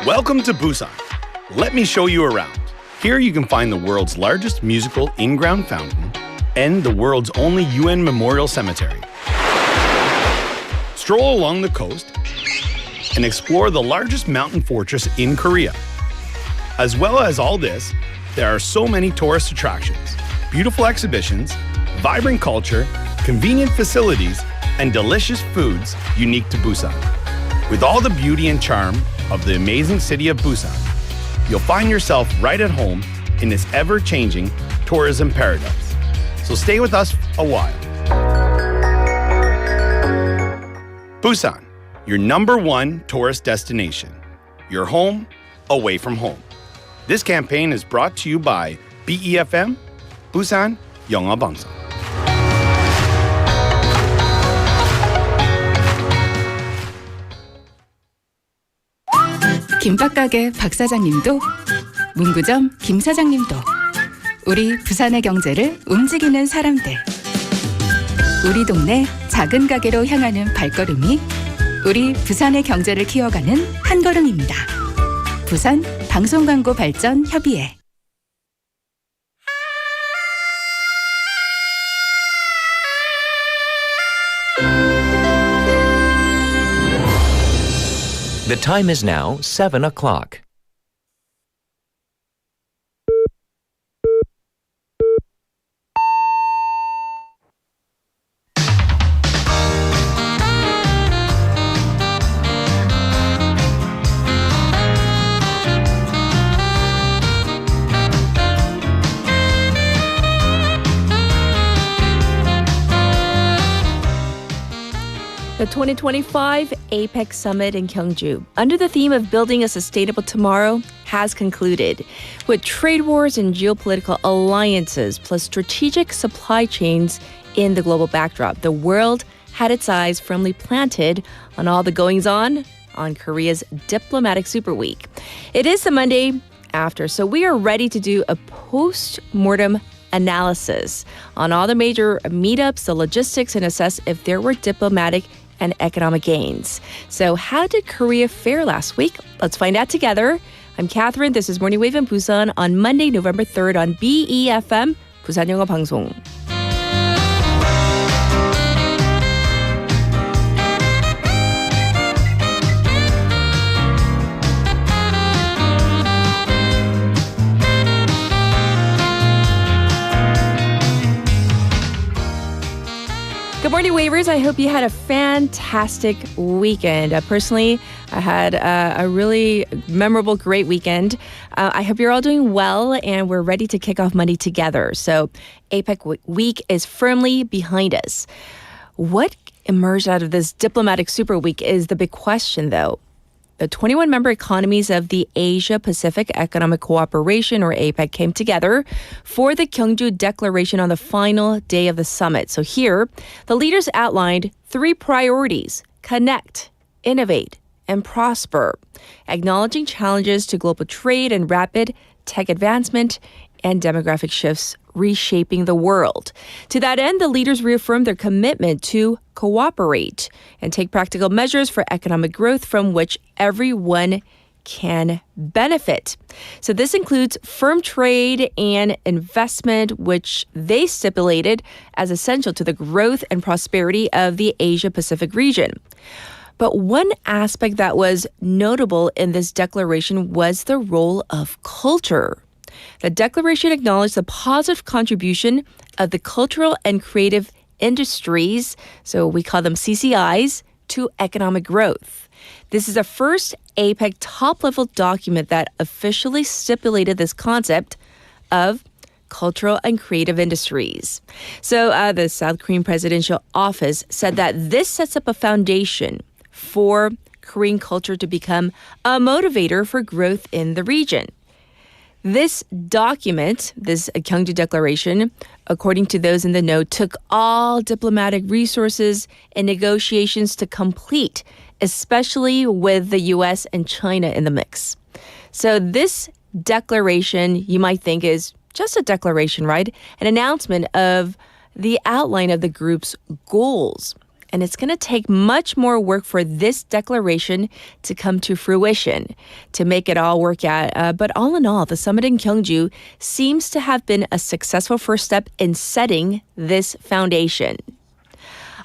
Welcome to Busan. Let me show you around. Here you can find the world's largest musical in-ground fountain and the world's only UN memorial cemetery. Stroll along the coast and explore the largest mountain fortress in Korea. As well as all this, there are so many tourist attractions, beautiful exhibitions, vibrant culture, convenient facilities, and delicious foods unique to Busan. With all the beauty and charm of the amazing city of Busan, you'll find yourself right at home in this ever-changing tourism paradise. So stay with us a while. Busan, your #1 tourist destination. Your home, away from home. This campaign is brought to you by BEFM, Busan 영어방송. 김밥가게 박 사장님도, 문구점 김 사장님도, 우리 부산의 경제를 움직이는 사람들. 우리 동네 작은 가게로 향하는 발걸음이 우리 부산의 경제를 키워가는 한 걸음입니다. 부산 방송광고 발전 협의회. The time is now 7 o'clock. The 2025 APEC Summit in Gyeongju, under the theme of Building a Sustainable Tomorrow, has concluded. With trade wars and geopolitical alliances, plus strategic supply chains in the global backdrop, the world had its eyes firmly planted on all the goings-on on Korea's diplomatic super week. It is the Monday after, so we are ready to do a post-mortem analysis on all the major meetups, the logistics, and assess if there were diplomatic and economic gains. So how did Korea fare last week? Let's find out together. I'm Catherine. This is Morning Wave in Busan on Monday, November 3rd on BEFM, 부산영어방송. Good morning, Wavers. I hope you had a fantastic weekend. Personally, I had a really memorable, great weekend. I hope you're all doing well, and we're ready to kick off Monday together. So APEC week is firmly behind us. What emerged out of this diplomatic super week is the big question, though. The 21 member economies of the Asia-Pacific Economic Cooperation, or APEC, came together for the Gyeongju Declaration on the final day of the summit. So here, the leaders outlined 3 priorities: connect, innovate, and prosper, acknowledging challenges to global trade and rapid tech advancement and demographic shifts reshaping the world. To that end, the leaders reaffirmed their commitment to cooperate and take practical measures for economic growth from which everyone can benefit. So this includes firm trade and investment, which they stipulated as essential to the growth and prosperity of the Asia-Pacific region. But one aspect that was notable in this declaration was the role of culture. The declaration acknowledged the positive contribution of the cultural and creative industries, so we call them CCIs, to economic growth. This is the first APEC top-level document that officially stipulated this concept of cultural and creative industries. So the South Korean presidential office said that this sets up a foundation for Korean culture to become a motivator for growth in the region. This document, this Gyeongju Declaration, according to those in the know, took all diplomatic resources and negotiations to complete, especially with the U.S. and China in the mix. So this declaration, you might think, is just a declaration, right? An announcement of the outline of the group's goals. and it's going to take much more work for this declaration to come to fruition, to make it all work out. But all in all, the summit in Gyeongju seems to have been a successful first step in setting this foundation.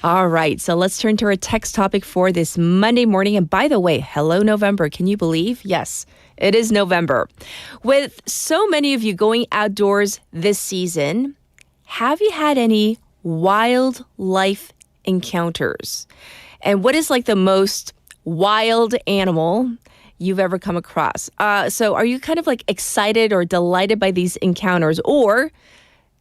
All right, so let's turn to our text topic for this Monday morning. And by the way, hello, November. Can you believe? Yes, it is November. With so many of you going outdoors this season, have you had any wildlife encounters? And what is like the most wild animal you've ever come across? So are you kind of like excited or delighted by these encounters, or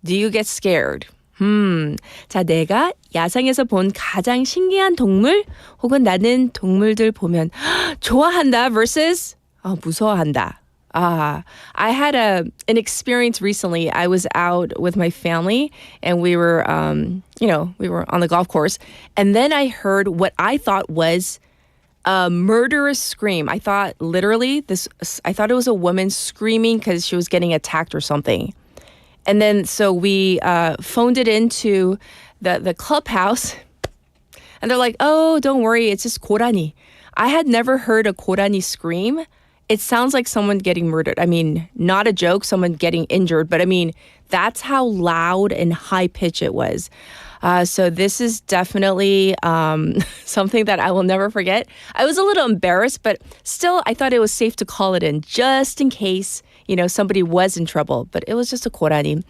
do you get scared? 자, 내가 야생에서 본 가장 신기한 동물 혹은 나는 동물들 보면 좋아한다 versus 무서워한다. I had an experience recently. I was out with my family and we were on the golf course, and then I heard what I thought was a murderous scream. I thought it was a woman screaming because she was getting attacked or something. And then so we phoned it into the clubhouse, and they're like, oh, don't worry, it's just 고라니. I had never heard a 고라니 scream. It sounds like someone getting murdered. I mean, not a joke, someone getting injured, but I mean, that's how loud and high pitch it was. So this is definitely something that I will never forget. I was a little embarrassed, but still, I thought it was safe to call it in just in case, somebody was in trouble. But it was just a 고라니.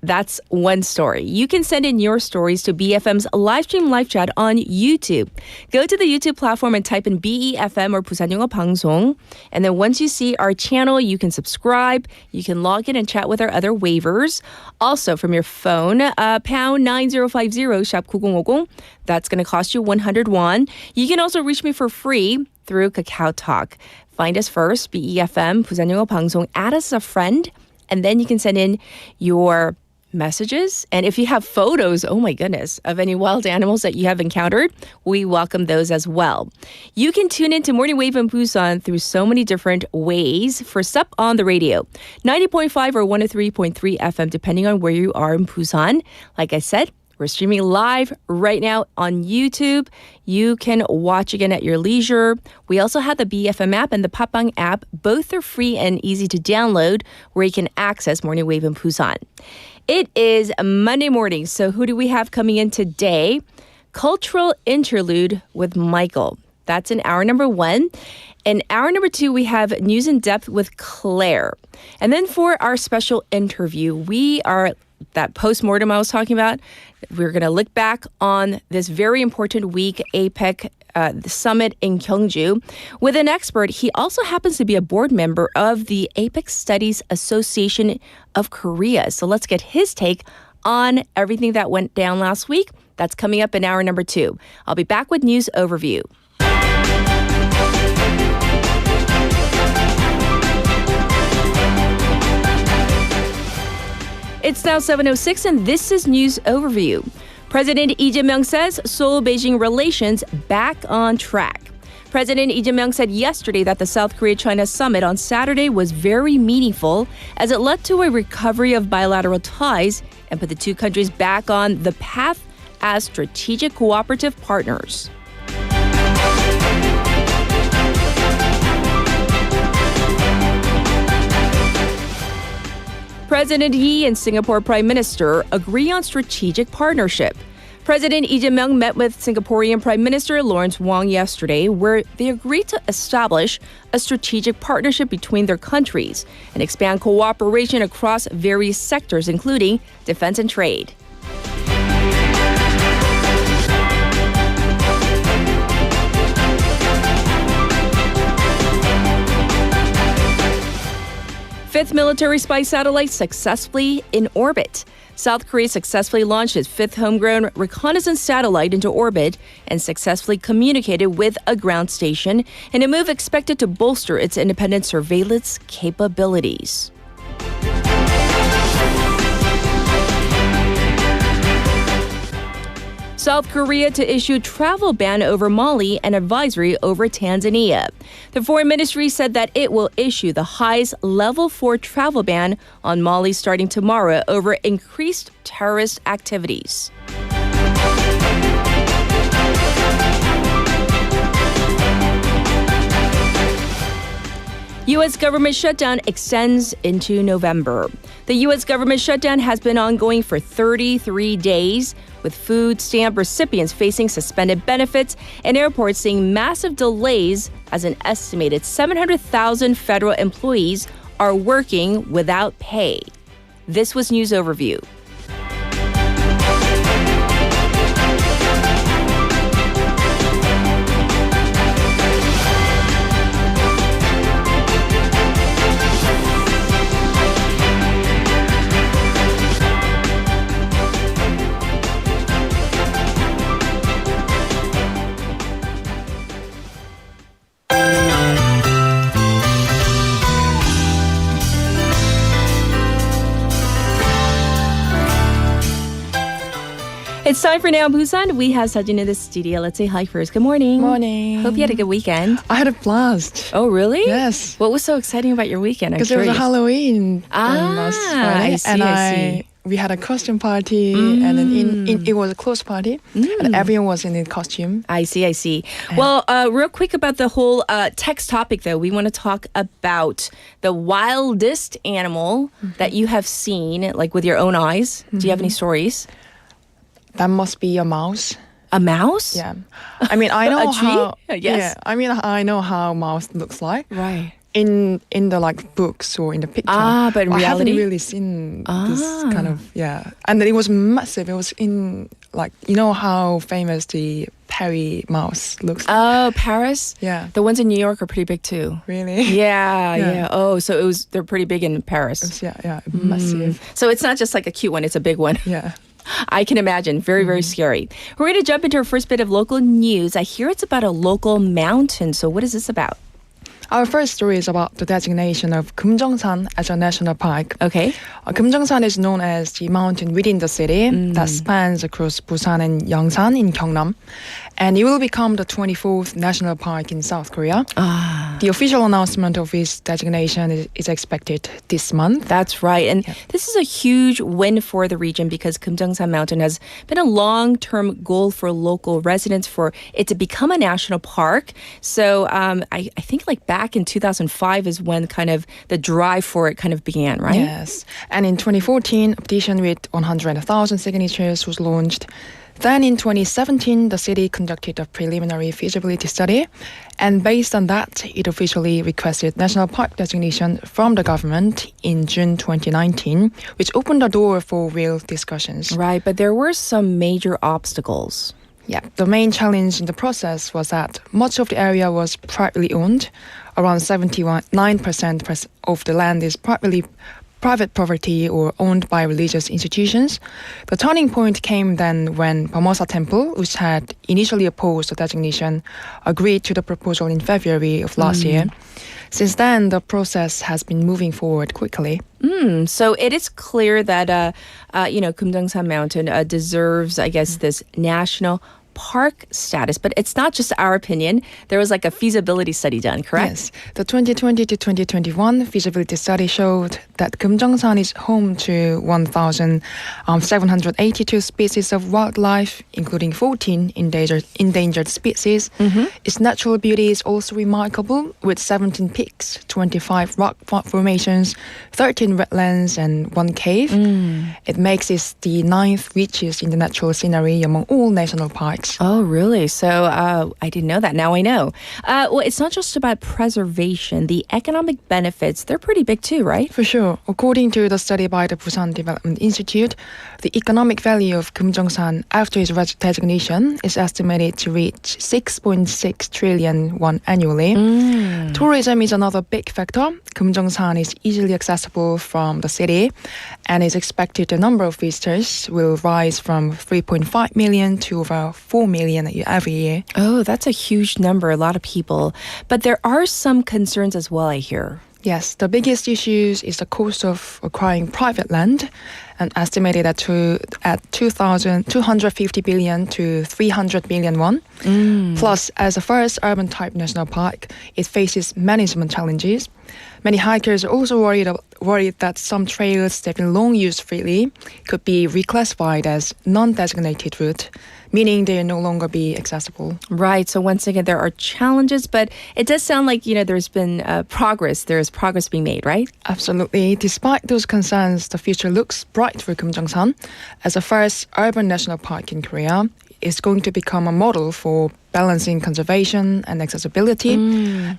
That's one story. You can send in your stories to BFM's live stream live chat on YouTube. Go to the YouTube platform and type in BEFM or 부산영어방송. And then once you see our channel, you can subscribe. You can log in and chat with our other waivers. Also, from your phone, pound 9050 샵 9050. That's going to cost you 100 won. You can also reach me for free through Kakao Talk. Find us first, BEFM, 부산영어방송, add us as a friend, and then you can send in your messages. And if you have photos, oh my goodness, of any wild animals that you have encountered, we welcome those as well. You can tune into Morning Wave in Busan through so many different ways. First up, on the radio, 90.5 or 103.3 FM, depending on where you are in Busan. Like I said, we're streaming live right now on YouTube. You can watch again at your leisure. We also have the BFM app and the Papang app. Both are free and easy to download, where you can access Morning Wave in Busan. It is Monday morning, so who do we have coming in today? Cultural Interlude with Michael. That's in hour number 1. In hour number 2, we have News in Depth with Claire. And then for our special interview, we are that postmortem I was talking about. We're going to look back on this very important week, APEC, the summit in Gyeongju, with an expert. He also happens to be a board member of the APEC Studies Association of Korea. So let's get his take on everything that went down last week. That's coming up in hour number 2. I'll be back with news overview. It's now 7:06, and this is News Overview. President Lee Jae-myung says Seoul-Beijing relations back on track. President Lee Jae-myung said yesterday that the South Korea-China summit on Saturday was very meaningful as it led to a recovery of bilateral ties and put the two countries back on the path as strategic cooperative partners. President Yi and Singapore Prime Minister agree on strategic partnership. President Lee Jae-myung met with Singaporean Prime Minister Lawrence Wong yesterday, where they agreed to establish a strategic partnership between their countries and expand cooperation across various sectors, including defense and trade. Fifth military spy satellite successfully in orbit. South Korea successfully launched its fifth homegrown reconnaissance satellite into orbit and successfully communicated with a ground station in a move expected to bolster its independent surveillance capabilities. South Korea to issue travel ban over Mali and advisory over Tanzania. The foreign ministry said that it will issue the highest level 4 travel ban on Mali starting tomorrow over increased terrorist activities. U.S. government shutdown extends into November. The U.S. government shutdown has been ongoing for 33 days, with food stamp recipients facing suspended benefits and airports seeing massive delays as an estimated 700,000 federal employees are working without pay. This was News Overview. It's time for Now Busan. We have Sajin in the studio. Let's say hi first. Good morning. Morning. Hope you had a good weekend. I had a blast. Oh, really? Yes. What was so exciting about your weekend? Because it was a Halloween last Friday. I see, I see. We had a costume party, and then it was a closed party, and everyone was in a costume. I see. Well, real quick about the whole text topic, though. We want to talk about the wildest animal that you have seen, like with your own eyes. Do you have any stories? That must be a mouse. A mouse? Yeah. I mean, I know A tree? how. Yes. Yeah. I mean, I know how mouse looks like. Right. In the like books or in the picture. But in I reality? haven't really seen this kind of And then it was massive. It was in like how famous the Perry mouse looks. Oh, Paris? Yeah. The ones in New York are pretty big too. Really? Yeah. Oh, so they're pretty big in Paris. Yeah, massive. So it's not just like a cute one, it's a big one. Yeah. I can imagine. Very, very scary. We're going to jump into our first bit of local news. I hear it's about a local mountain. So what is this about? Our first story is about the designation of Gyeongju as a national park. Okay. Gyeongju is known as the mountain within the city that spans across Busan and Yongsan in Gyeongnam. And it will become the 24th national park in South Korea. The official announcement of its designation is expected this month. That's right. And this is a huge win for the region because Gyeongju Mountain has been a long-term goal for local residents for it to become a national park. So I think like back in 2005 is when kind of the drive for it kind of began, right? Yes. And in 2014, a petition with 100,000 signatures was launched. Then in 2017, the city conducted a preliminary feasibility study, and based on that, it officially requested national park designation from the government in June 2019, which opened the door for real discussions. Right, but there were some major obstacles. Yeah, the main challenge in the process was that much of the area was privately owned. Around 79% of the land is private property or owned by religious institutions. The turning point came then when Bamosa Temple, which had initially opposed the designation, agreed to the proposal in February of last year. Since then, the process has been moving forward quickly. So it is clear that, Gyeongju Mountain deserves, I guess, this national park status, but it's not just our opinion. There was like a feasibility study done, correct? Yes. The 2020 to 2021 feasibility study showed that Gyeongju is home to 1,782 species of wildlife, including 14 endangered species. Its natural beauty is also remarkable, with 17 peaks, 25 rock formations, 13 wetlands, and 1 cave. It makes it the 9th richest in the natural scenery among all national parks. Oh, really? So I didn't know that. Now I know. Well, it's not just about preservation. The economic benefits, they're pretty big too, right? For sure. According to the study by the Busan Development Institute, the economic value of Gyeongju after its designation is estimated to reach 6.6 trillion won annually. Tourism is another big factor. Gyeongju is easily accessible from the city, and is expected the number of visitors will rise from 3.5 million to over 4 million every year. Oh, that's a huge number, a lot of people. But there are some concerns as well, I hear. Yes, the biggest issue is the cost of acquiring private land, and estimated at 250 billion to 300 billion won. Plus, as a first urban type national park, it faces management challenges. Many hikers are also worried worried that some trails they've been long used freely could be reclassified as non-designated route, meaning they no longer be accessible. Right. So once again, there are challenges, but it does sound like, there's been progress. There's progress being made, right? Absolutely. Despite those concerns, the future looks bright for Gyeongju as the first urban national park in Korea. Is going to become a model for balancing conservation and accessibility,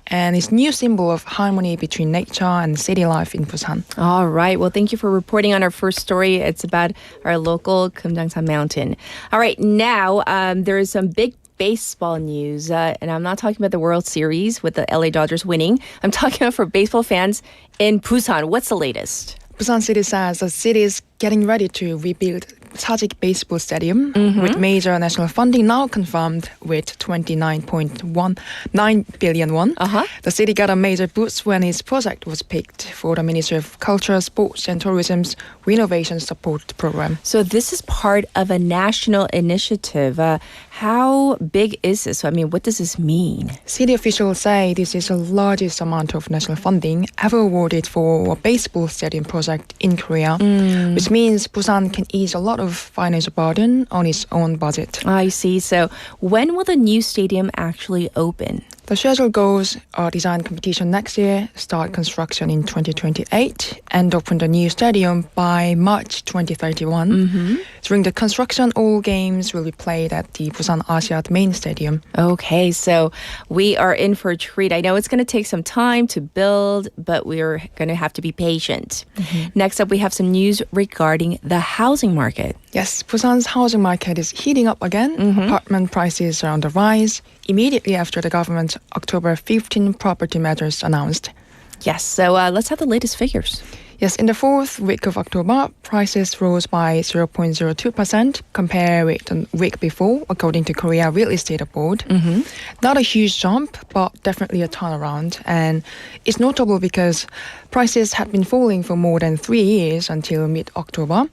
and it's a new symbol of harmony between nature and city life in Busan. All right. Well, thank you for reporting on our first story. It's about our local Gyeongju Mountain. All right. Now, there is some big baseball news, and I'm not talking about the World Series with the LA Dodgers winning. I'm talking about for baseball fans in Busan. What's the latest? Busan City says the city is getting ready to rebuild Sajik Baseball Stadium with major national funding now confirmed with 29.19 billion won. The city got a major boost when its project was picked for the Ministry of Culture, Sports and Tourism's Renovation Support Program. So this is part of a national initiative. How big is this? I mean, what does this mean? City officials say this is the largest amount of national funding ever awarded for a baseball stadium project in Korea, which means Busan can ease a lot of financial burden on its own budget. I see. So when will the new stadium actually open? The schedule goes design competition next year, start construction in 2028, and open the new stadium by March 2031. During the construction, all games will be played at the Busan Asiad main stadium. Okay, so we are in for a treat. I know it's going to take some time to build, but we're going to have to be patient. Next up, we have some news regarding the housing market. Yes, Busan's housing market is heating up again. Apartment prices are on the rise immediately after the government's October 15 property measures announced. Yes, so let's have the latest figures. Yes, in the fourth week of October, prices rose by 0.02% compared with the week before, according to Korea Real Estate Board. Not a huge jump, but definitely a turnaround. And it's notable because prices had been falling for more than 3 years until mid-October,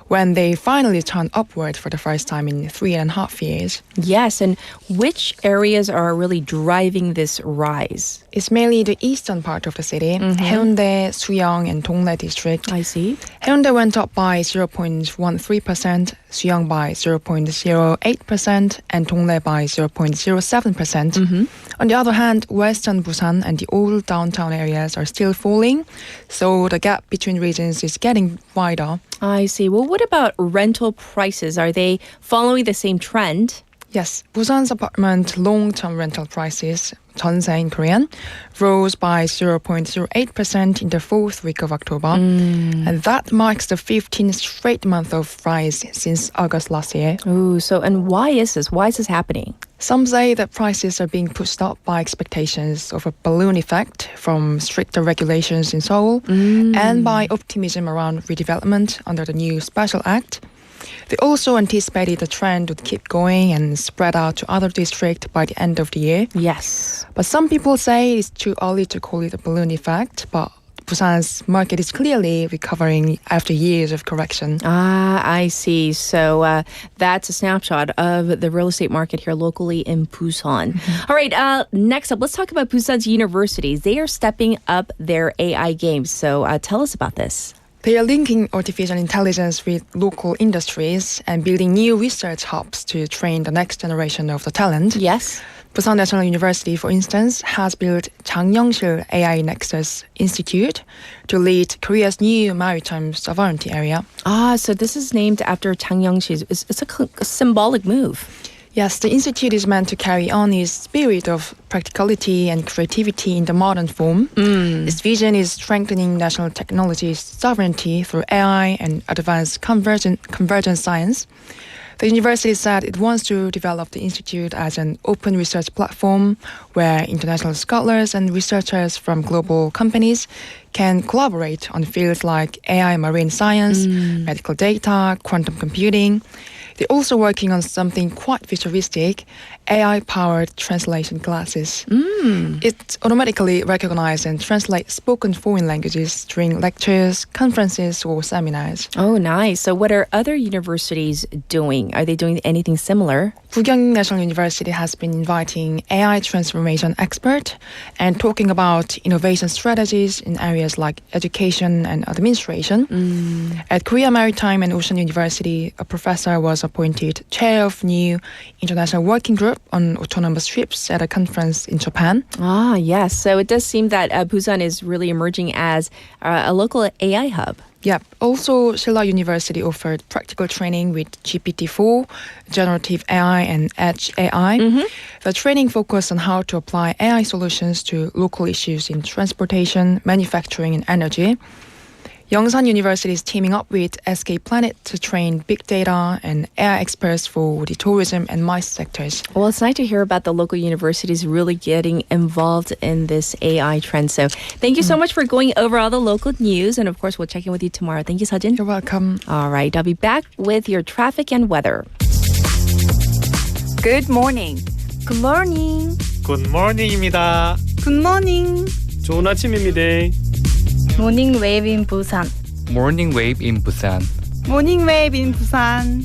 when they finally turned upward for the first time in 3.5 years. Yes, and which areas are really driving this rise? It's mainly the eastern part of the city, Haeundae, Suyang, and Dongle district. I see. Haeundae went up by 0.13%, Suyang by 0.08%, and Dongle by 0.07%. On the other hand, western Busan and the old downtown areas are still falling, so the gap between regions is getting wider. I see. Well, what about rental prices? Are they following the same trend? Yes, Busan's apartment long-term rental prices, 전세 in Korean, rose by 0.08% in the fourth week of October. And that marks the 15th straight month of rise since August last year. Ooh, and why is this? Why is this happening? Some say that prices are being pushed up by expectations of a balloon effect from stricter regulations in Seoul and by optimism around redevelopment under the new Special Act. They also anticipated the trend would keep going and spread out to other districts by the end of the year. Yes. But some people say it's too early to call it a balloon effect, but Busan's market is clearly recovering after years of correction. Ah, I see. So that's a snapshot of the real estate market here locally in Busan. All right, next up, let's talk about Busan's universities. They are stepping up their AI games. So tell us about this. They are linking artificial intelligence with local industries and building new research hubs to train the next generation of the talent. Yes. Busan National University, for instance, has built Gyeongju AI Nexus Institute to lead Korea's new maritime sovereignty area. Ah, so this is named after Chang Young-shi. It's a symbolic move. Yes, the institute is meant to carry on its spirit of practicality and creativity in the modern form. Its vision is strengthening national technology sovereignty through AI and advanced convergent science. The university said it wants to develop the institute as an open research platform where international scholars and researchers from global companies can collaborate on fields like AI marine science, medical data, quantum computing. They're also working on something quite futuristic, AI-powered translation classes. It automatically recognizes and translates spoken foreign languages during lectures, conferences, or seminars. Oh, nice. So what are other universities doing? Are they doing anything similar? Busan National University has been inviting AI transformation experts and talking about innovation strategies in areas like education and administration. At Korea Maritime and Ocean University, a professor was appointed chair of new international working group on autonomous ships at a conference in Japan. Ah, yes. So it does seem that Busan is really emerging as a local AI hub. Yep. Also, Silla University offered practical training with GPT-4, generative AI, and edge AI. The training focused on how to apply AI solutions to local issues in transportation, manufacturing, and energy. Yongsan University is teaming up with SK Planet to train big data and AI experts for the tourism and MICE sectors. Well, it's nice to hear about the local universities really getting involved in this AI trend. So thank you so much for going over all the local news. And of course, we'll check in with you tomorrow. Thank you, Sejin. You're welcome. All right, I'll be back with your traffic and weather. Good morning. Good morning. 굿모닝입니다. Good morning. 좋은 아침입니다. Morning wave in Busan. Morning wave in Busan. Morning wave in Busan.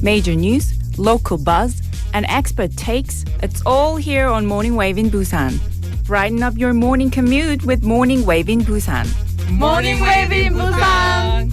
Major news, local buzz, and expert takes. It's all here on Morning Wave in Busan. Brighten up your morning commute with Morning Wave in Busan. Morning Wave in Busan.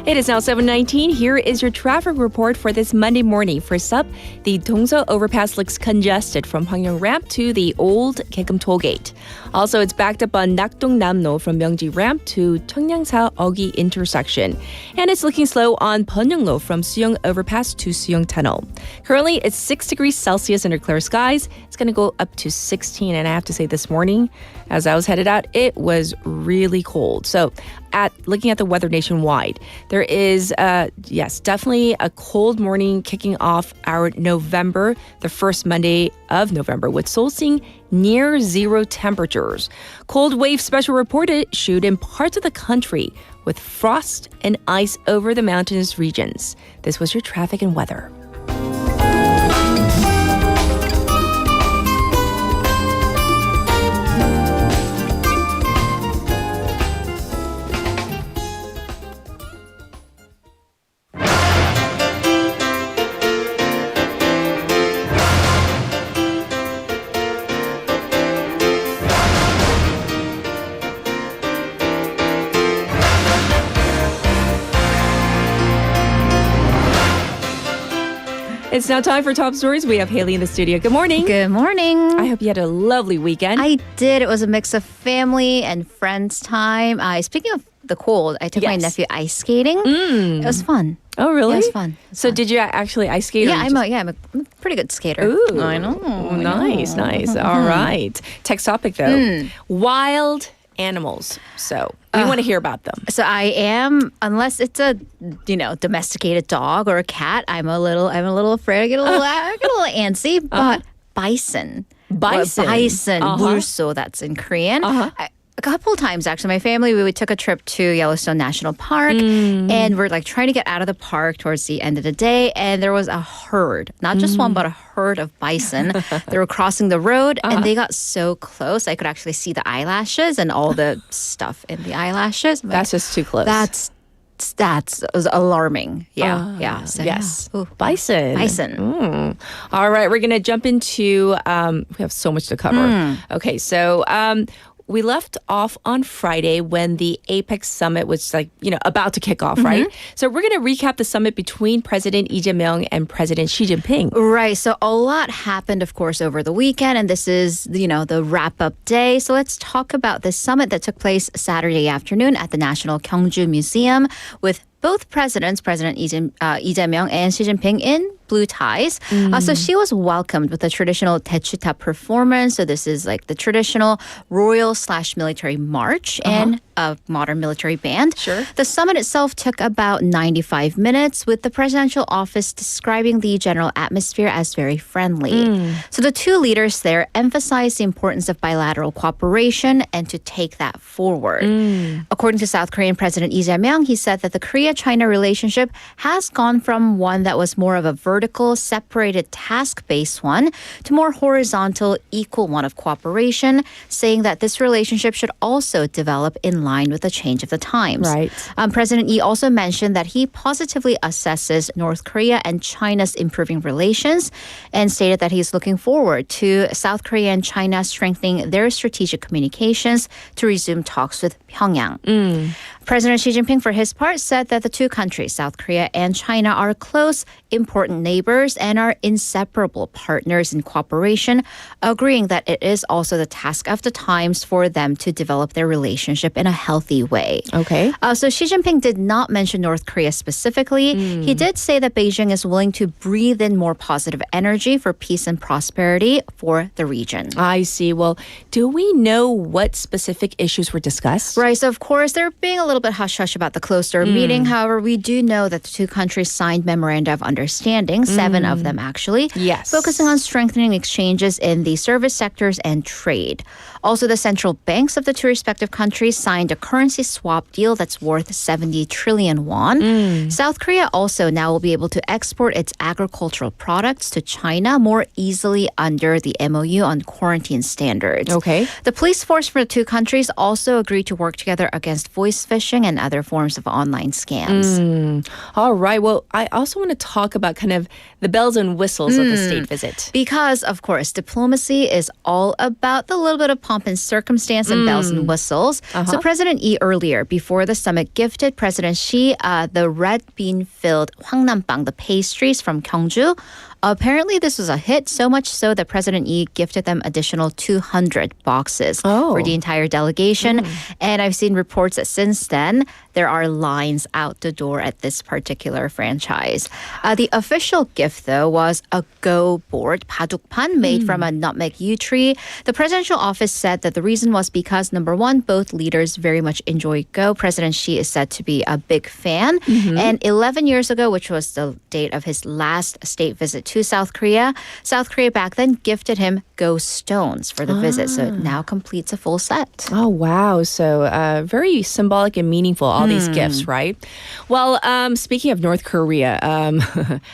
It is now 7:19. Here is your traffic report for this Monday morning. First up, the Dongseok overpass looks congested from Hwangyong Ramp to the old Gaegeum toll gate. Also, it's backed up on Nakdong-Namno from Myeongji Ramp to Cheongnyeongsa-Ogi intersection. And it's looking slow on Pyeongyonglo from Suyeong overpass to Suyeong tunnel. Currently, it's 6 degrees Celsius under clear skies. It's going to go up to 16. And I have to say this morning, as I was headed out, it was really cold. So looking at the weather nationwide, there is, definitely a cold morning kicking off our November, the first Monday of November, with Seoul seeing near zero temperatures. Cold wave special report issued in parts of the country with frost and ice over the mountainous regions. This was your traffic and weather. It's now time for Top Stories. We have Haley in the studio. Good morning. Good morning. I hope you had a lovely weekend. I did. It was a mix of family and friends time. Speaking of the cold, I took my nephew ice skating. It was fun. Oh, really? Yeah, it was fun. So did you actually ice skate? Yeah, I'm a pretty good skater. Ooh. I know. Nice. All right. Text topic, though. Wild animals. So we want to hear about them. So I am, unless it's a domesticated dog or a cat, I'm a little afraid. I get a little antsy. But bison. Bison. 물소, that's in Korean. A couple times, actually, my family, we took a trip to Yellowstone National Park, and we're like trying to get out of the park towards the end of the day, and there was a herd, not just one, but a herd of bison. They were crossing the road, and they got so close, I could actually see the eyelashes and all the stuff in the eyelashes. That's just too close. That's was alarming. Yeah. So, yes. yeah. Ooh. Bison. All right, we're going to jump into, we have so much to cover. Okay, so we left off on Friday when the APEC summit was about to kick off, right? So we're going to recap the summit between President Lee Jae-myung and President Xi Jinping. Right. So a lot happened, of course, over the weekend, and this is, the wrap-up day. So let's talk about this summit that took place Saturday afternoon at the National Gyeongju Museum with both presidents, President Lee Jae-myung and Xi Jinping, in blue ties. So she was welcomed with a traditional Daechuta performance. So this is like the traditional royal/military march and a modern military band. Sure. The summit itself took about 95 minutes, with the presidential office describing the general atmosphere as very friendly. So the two leaders there emphasized the importance of bilateral cooperation and to take that forward. According to South Korean President Lee Jae-myung, he said that the Korea-China relationship has gone from one that was more of a vertical, separated, task-based one to more horizontal, equal one of cooperation, saying that this relationship should also develop in line with the change of the times. Right. President Lee also mentioned that he positively assesses North Korea and China's improving relations and stated that he's looking forward to South Korea and China strengthening their strategic communications to resume talks with Pyongyang. President Xi Jinping, for his part, said that the two countries, South Korea and China, are close, important neighbors and are inseparable partners in cooperation, agreeing that it is also the task of the times for them to develop their relationship in a healthy way. Okay. So Xi Jinping did not mention North Korea specifically. He did say that Beijing is willing to breathe in more positive energy for peace and prosperity for the region. I see. Well, do we know what specific issues were discussed? Right. So, of course, they're being a little bit hush-hush about the closed-door meeting. However, we do know that the two countries signed memoranda of understanding, 7 of them actually, Yes. focusing on strengthening exchanges in the service sectors and trade. Also, the central banks of the two respective countries signed a currency swap deal that's worth 70 trillion won. South Korea also now will be able to export its agricultural products to China more easily under the MOU on quarantine standards. Okay. The police force for the two countries also agreed to work together against voice phishing and other forms of online scams. All right. Well, I also want to talk about kind of the bells and whistles of the state visit. Because, of course, diplomacy is all about the little bit of pomp and circumstance and bells and whistles. So President Lee earlier, before the summit, gifted President Xi the red bean-filled hwangnampang, the pastries from Gyeongju. Apparently, this was a hit, so much so that President Lee gifted them additional 200 boxes for the entire delegation. And I've seen reports that since then, there are lines out the door at this particular franchise. The official gift, though, was a go board, padukpan, made from a nutmeg yew tree. The presidential office said that the reason was because, number one, both leaders very much enjoy go. President Xi is said to be a big fan. And 11 years ago, which was the date of his last state visit to South Korea back then gifted him go stones for the visit. So it now completes a full set. Oh, wow. So very symbolic and meaningful, all these gifts, right? Well, speaking of North Korea,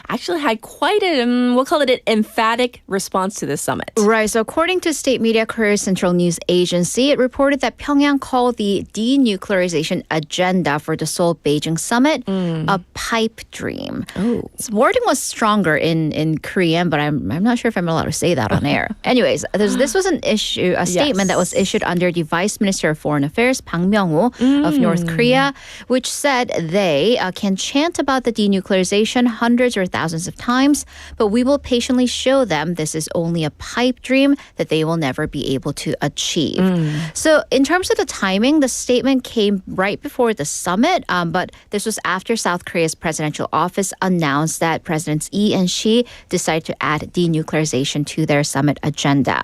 actually had quite we'll call it an emphatic response to this summit. Right. So according to state media Korea Central News Agency, it reported that Pyongyang called the denuclearization agenda for the Seoul-Beijing summit a pipe dream. Its wording was stronger in Korean, but I'm not sure if I'm allowed to say that on air. Anyways, this was a statement that was issued under the Vice Minister of Foreign Affairs, Bang Myung-woo of North Korea, which said they can chant about the denuclearization hundreds or thousands of times, but we will patiently show them this is only a pipe dream that they will never be able to achieve. So in terms of the timing, the statement came right before the summit, but this was after South Korea's presidential office announced that Presidents Lee and Xi decided to add denuclearization to their summit agenda.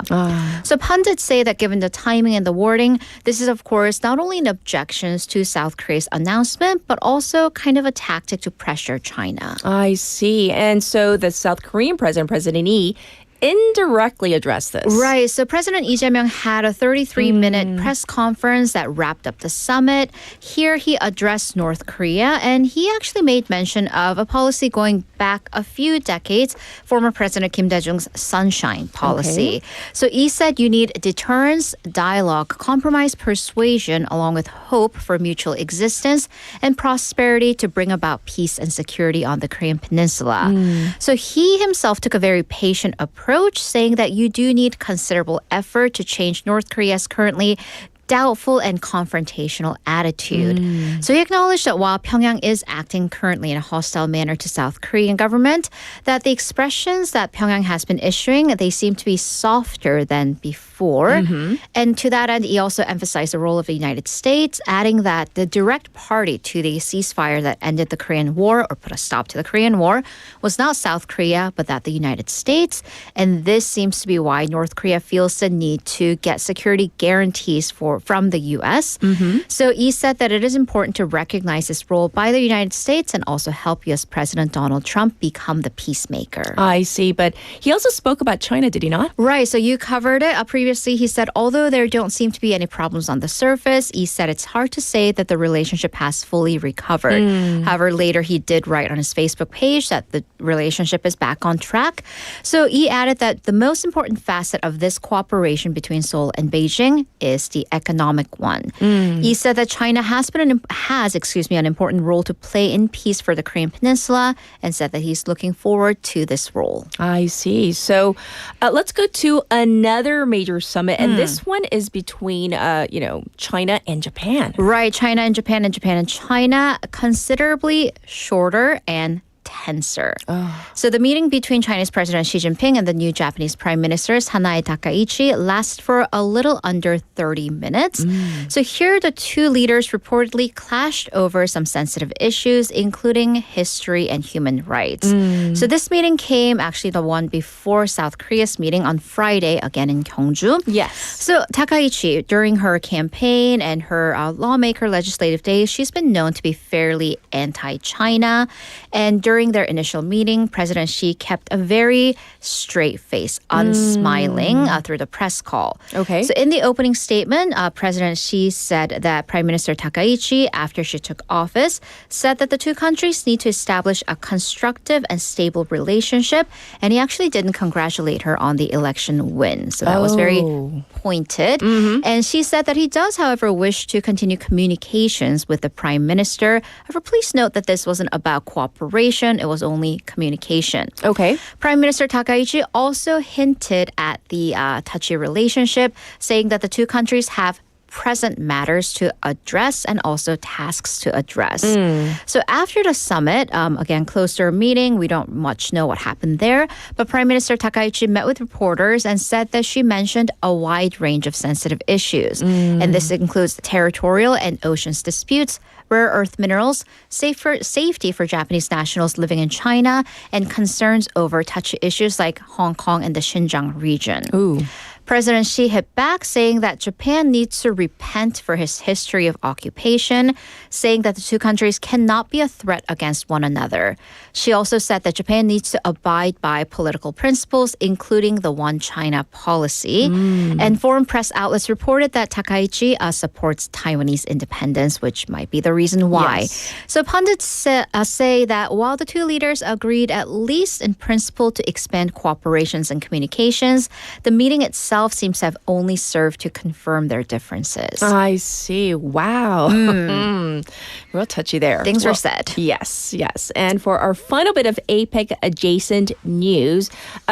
So pundits say that given the timing and the wording, this is, of course, not only an objection to South Korea's announcement, but also kind of a tactic to pressure China. I see. And so the South Korean president, President Lee, indirectly addressed this. Right. So President Lee Jae-myung had a 33-minute press conference that wrapped up the summit. Here he addressed North Korea, and he actually made mention of a policy going back a few decades, former President Kim Dae-jung's Sunshine Policy. So he said you need deterrence, dialogue, compromise, persuasion, along with hope for mutual existence and prosperity to bring about peace and security on the Korean Peninsula. So he himself took a very patient approach, saying that you do need considerable effort to change North Korea's currently doubtful and confrontational attitude. So he acknowledged that while Pyongyang is acting currently in a hostile manner to South Korean government, that the expressions that Pyongyang has been issuing, they seem to be softer than before. And to that end, he also emphasized the role of the United States, adding that the direct party to the ceasefire that ended the Korean War or put a stop to the Korean War was not South Korea, but that the United States. And this seems to be why North Korea feels the need to get security guarantees from the U.S. So he said that it is important to recognize this role by the United States and also help U.S. President Donald Trump become the peacemaker. I see, but he also spoke about China, did he not? Right, so you covered it. Previously, he said, although there don't seem to be any problems on the surface, he said it's hard to say that the relationship has fully recovered. However, later he did write on his Facebook page that the relationship is back on track. So he added that the most important facet of this cooperation between Seoul and Beijing is the economic one. He said that China has an important role to play in peace for the Korean Peninsula and said that he's looking forward to this role. I see. So let's go to another major summit, and this one is between, China and Japan. Right, China and Japan and China, considerably shorter and tenser. So the meeting between Chinese President Xi Jinping and the new Japanese Prime Minister Sanae Takaichi lasted for a little under 30 minutes. So here the two leaders reportedly clashed over some sensitive issues, including history and human rights. So this meeting came actually the one before South Korea's meeting on Friday, again in Gyeongju. Yes. So Takaichi, during her campaign and her lawmaker legislative days, she's been known to be fairly anti-China. And during their initial meeting, President Xi kept a very straight face, unsmiling through the press call. Okay. So in the opening statement, President Xi said that Prime Minister Takaichi, after she took office, said that the two countries need to establish a constructive and stable relationship. And he actually didn't congratulate her on the election win. So that was very pointed. And she said that he does, however, wish to continue communications with the Prime Minister. However, please note that this wasn't about cooperation. It was only communication. Okay. Prime Minister Takaichi also hinted at the touchy relationship, saying that the two countries have present matters to address and also tasks to address. So after the summit, again, close to our meeting, we don't much know what happened there, but Prime Minister Takaichi met with reporters and said that she mentioned a wide range of sensitive issues. And this includes territorial and oceans disputes, rare earth minerals, safety for Japanese nationals living in China, and concerns over touchy issues like Hong Kong and the Xinjiang region. President Xi hit back, saying that Japan needs to repent for his history of occupation, saying that the two countries cannot be a threat against one another. She also said that Japan needs to abide by political principles, including the One China policy. And foreign press outlets reported that Takaichi supports Taiwanese independence, which might be the reason why. Yes. So pundits say that while the two leaders agreed at least in principle to expand cooperations and communications, the meeting itself seems to have only served to confirm their differences. I see. Wow. Real touchy there. Things were said. Yes. And for our final bit of APEC adjacent news,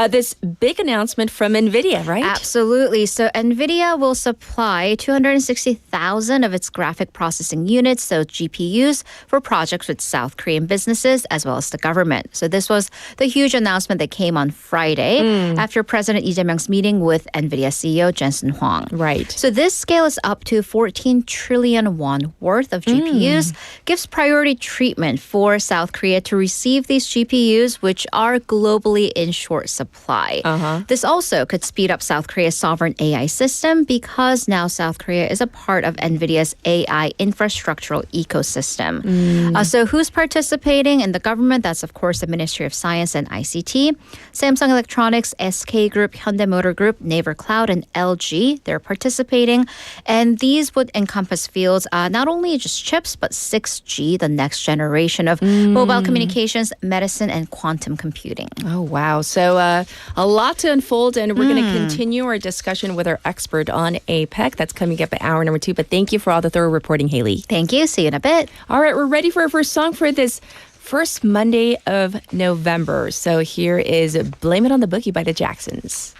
this big announcement from NVIDIA, right? Absolutely. So NVIDIA will supply 260,000 of its graphic processing units, so GPUs, for projects with South Korean businesses as well as the government. So this was the huge announcement that came on Friday after President Lee Jae-myung's meeting with NVIDIA CEO Jensen Huang. Right. So this scale is up to 14 trillion won worth of GPUs, gives priority treatment for South Korea to receive these GPUs, which are globally in short supply. This also could speed up South Korea's sovereign AI system because now South Korea is a part of NVIDIA's AI infrastructural ecosystem. So who's participating in the government? That's, of course, the Ministry of Science and ICT, Samsung Electronics, SK Group, Hyundai Motor Group, Naver Cloud, and LG. They're participating. And these would encompass fields not only just chips, but 6G, the next generation of mobile communications, medicine, and quantum computing. Oh, wow. So a lot to unfold, and we're going to continue our discussion with our expert on APEC. That's coming up at hour number 2. But thank you for all the thorough reporting, Haley. Thank you. See you in a bit. All right, we're ready for our first song for this first Monday of November. So here is Blame It on the Boogie by the Jacksons.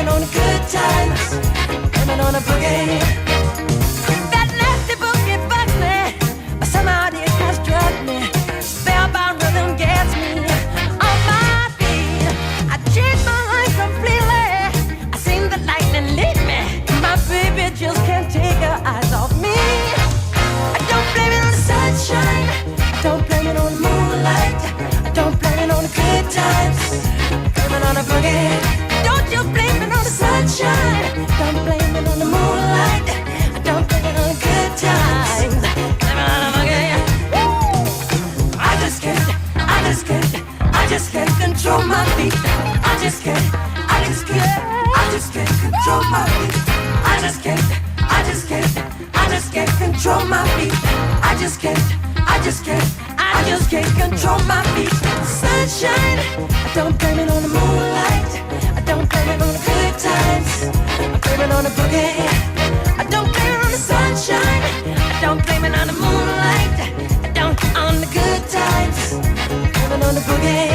blaming on the good times. I'm blaming on the boogie. That nasty boogie bugs me, but somehow it has drugged me. Spellbound rhythm gets me on my feet. I changed my life completely. I seen the lightning lead me. My baby just can't take her eyes off me. I don't blame it on the sunshine. I don't blame it on the moonlight. I don't blame it on the good times. Blame it on the boogie. Don't you blame it on the sunshine. Don't blame it on the moonlight. I don't blame it on the good times. Blame it on the boogie. Woo! I just can't control my feet. I just can't control my feet. I just can't control my feet. I just can't control my feet. Sunshine, I don't blame it on the moonlight. I don't blame it on the good times. I blame it on the boogie. I don't blame it on the sunshine. I don't blame it on the moonlight. I don't on the good times. I blame it on the boogie.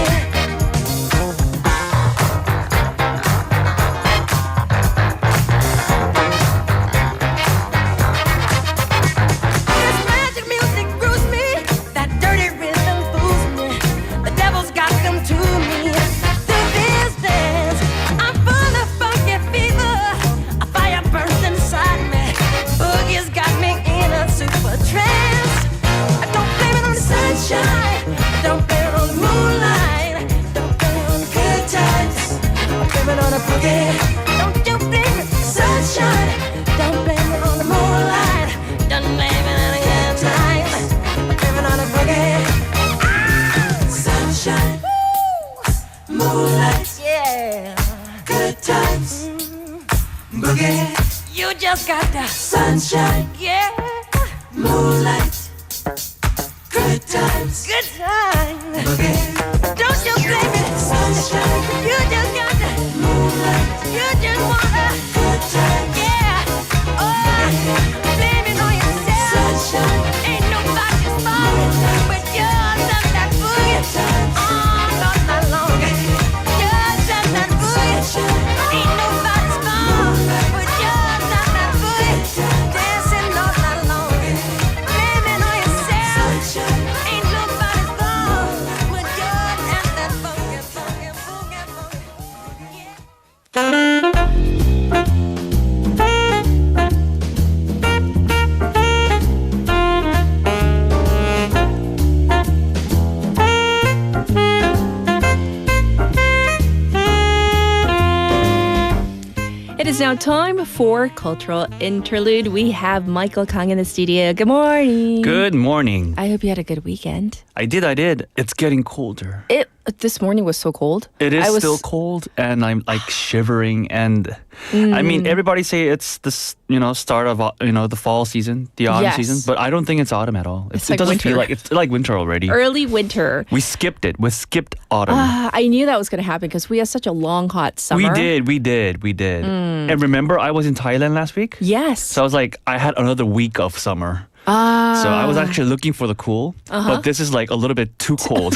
You just got the sunshine, yeah. Moonlight, good times, boogie. Don't you blame it, sunshine. You just got the moonlight. You just wanna good times, yeah. Oh, blame it on yourself. Sunshine, ain't nobody's fault but yours and that boogie. All night long, yours and that boogie. Ain't nobody's fault but yours and that boogie. Dancing all night long, blame it on yourself. Ain't nobody's fault but yours and that boogie, boogie, boogie, boogie. Yeah. It is now time for Cultural Interlude. We have Michael Kang in the studio. Good morning. Good morning. I hope you had a good weekend. I did. It's getting colder. This morning was so cold. It is still cold, and I'm like shivering. And I mean, everybody say it's the start of the fall season, the autumn season, but I don't think it's autumn at all. It's it like doesn't winter. feel like it's like winter already. Early winter. We skipped it. We skipped autumn. I knew that was going to happen because we had such a long, hot summer. We did. And remember, I was in Thailand last week. Yes. So I was like, I had another week of summer. So I was actually looking for the cool, but this is like a little bit too cold.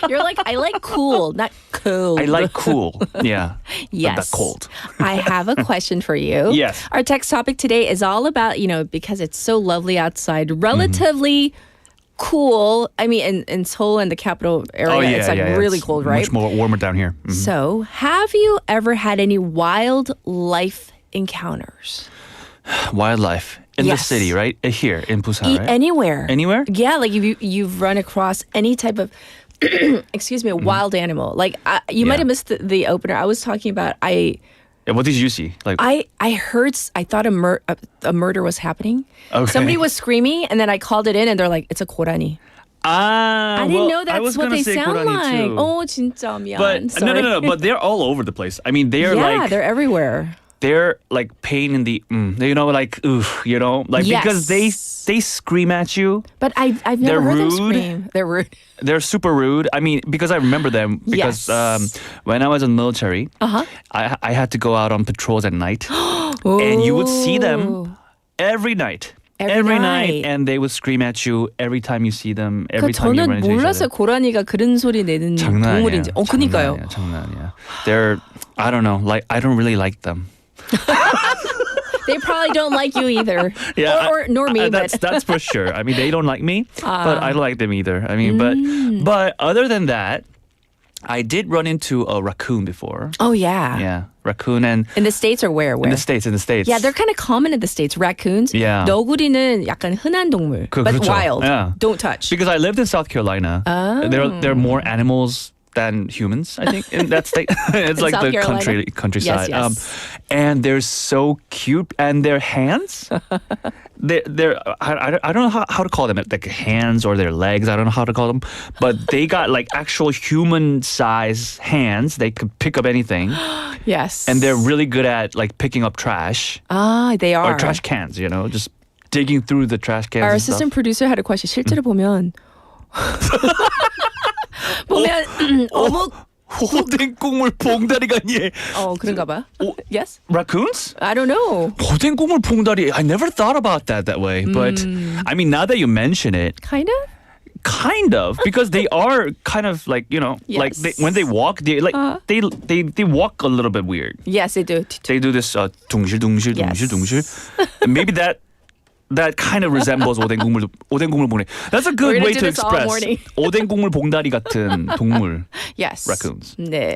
You're like, I like cool, not cold. I like cool. Yeah. Yes. But not cold. I have a question for you. Yes. Our text topic today is all about, because it's so lovely outside, relatively cool. I mean, in Seoul and the capital area, it's really cold, right? Much more warmer down here. Mhm. So, have you ever had any wildlife encounters? Wildlife. In the city, right? Here in Busan, right? Anywhere. Anywhere? Yeah, like if you've run across any type of, excuse me, a wild animal. Like you might have missed the opener. I was talking about what did you see? Like I thought a murder was happening. Okay. Somebody was screaming, and then I called it in, and they're like, "It's a 고라니." I didn't know that's what they sound like. Too. Oh, 진짜 미안. But Sorry. no. But they're all over the place. I mean, they're everywhere. They're like pain in the because they scream at you. But I've never heard them scream. They're rude. They're super rude. I mean, because I remember them because when I was in the military, I had to go out on patrols at night, and you would see them every night. every night, and they would scream at you every time you see them. Every time you run 저는 into each 몰랐어요. other. 고라니가 그런 소리 내는 장난 아니에요. 동물인지. 그니까요. 장난 아니야. They're I don't know. Like I don't really like them. They probably don't like you either. Yeah, or nor me. that's for sure. I mean, they don't like me, but I don't like them either. I mean, but other than that, I did run into a raccoon before. Oh yeah. Yeah, raccoon and In the States or where? in the States. Yeah, they're kind of common in the States. Raccoons. Yeah. 너구리는 약간 흔한 동물, but 그렇죠. wild. Yeah. Don't touch. Because I lived in South Carolina. Oh. There are more animals than humans, I think, in that state. It's like South the Carolina? countryside. Yes. And they're so cute, and their hands, they're I don't know how to call them, like hands or their legs. I don't know how to call them, but they got like actual human size hands. They could pick up anything, Yes. and they're really good at like picking up trash They are. or trash cans. You know, just digging through the trash cans. Our and stuff. assistant producer had a question. 실제로 보면 어묵. 오뎅국물 봉다리가 아니에요. 그런가 봐. Yes? Raccoons? I don't know. 오뎅국물 봉다리. I never thought about that way. But I mean, now that you mention it, Kind of? kind of, because they are kind of like, you know, like when they walk, they like they walk a little bit weird. Yes, they do. They do this 둥실 둥실 둥실 둥실. And maybe that kind of resembles 오뎅국물 봉다리. That's a good way to express 오뎅국물 봉다리 같은 동물. Yes. Raccoons. 네.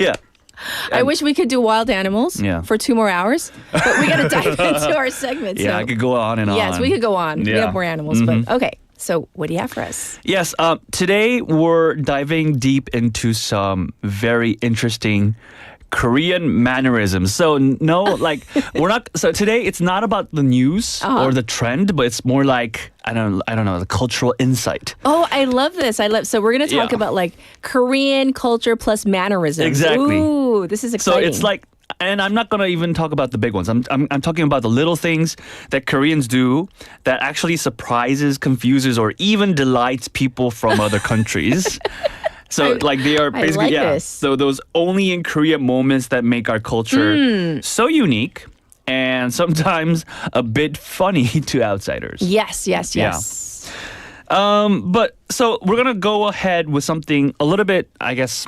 Yeah. I wish we could do wild animals for 2 more hours, but we got to dive into our segment. Yeah, so. I could go on and on. Yes, we could go on. We Yeah. have more animals, but okay. So what do you have for us? Yes, today we're diving deep into some very interesting Korean mannerisms. So no, like we're not. So today it's not about the news or the trend, but it's more like I don't know, the cultural insight. Oh, I love this. So we're going to talk about like Korean culture plus mannerisms. Exactly. Ooh, this is exciting. So it's like, and I'm not gonna even talk about the big ones. I'm talking about the little things that Koreans do that actually surprises, confuses, or even delights people from other countries. So like they are basically this. So those only in Korea moments that make our culture so unique and sometimes a bit funny to outsiders. Yes. But so we're gonna go ahead with something a little bit, I guess,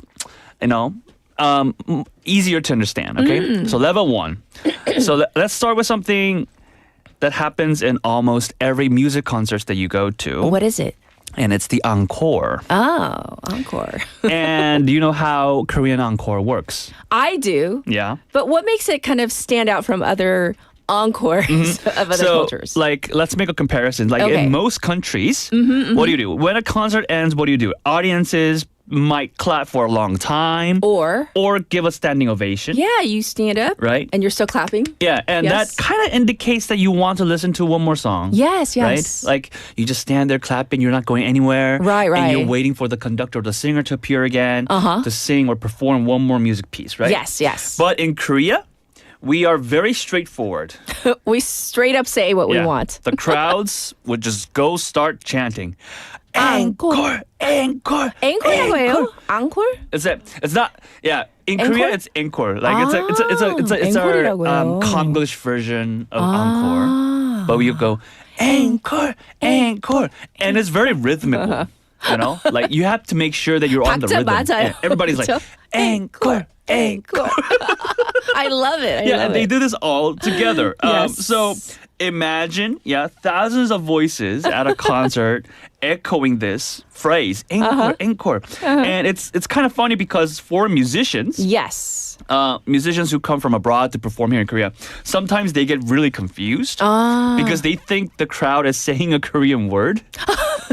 easier to understand. Okay, so level 1. So let's start with something that happens in almost every music concert that you go to. What is it? And it's the encore. Oh, encore. And do you know how Korean encore works? I do. Yeah. But what makes it kind of stand out from other encores of other cultures? Like, let's make a comparison. Like Okay. in most countries, what do? When a concert ends, what do? Audiences might clap for a long time. Or give a standing ovation. yeah, you stand up. Right. And you're still clapping. Yeah, and Yes. that kind of indicates that you want to listen to one more song. Yes. Right? Like you just stand there clapping, you're not going anywhere. Right. And you're waiting for the conductor or the singer to appear again to sing or perform one more music piece, right? Yes. But in Korea, we are very straightforward. We straight up say what we want. The crowds would just go start chanting. Encore, encore, 앵콜이라고 해요? 앙콜? It's not. Yeah, in Encore? Korea it's encore. Like it's our 앵콜이라고 해요. Konglish version of encore. But we go encore, encore, and it's very rhythmical. You know, like you have to make sure that you're on the 박자 rhythm. 맞아요. And everybody's like 그렇죠? encore, encore. I love it. And they do this all together. Yes. So imagine, thousands of voices at a concert echoing this phrase, encore, encore. And it's kind of funny because for musicians, Yes. musicians who come from abroad to perform here in Korea, sometimes they get really confused because they think the crowd is saying a Korean word.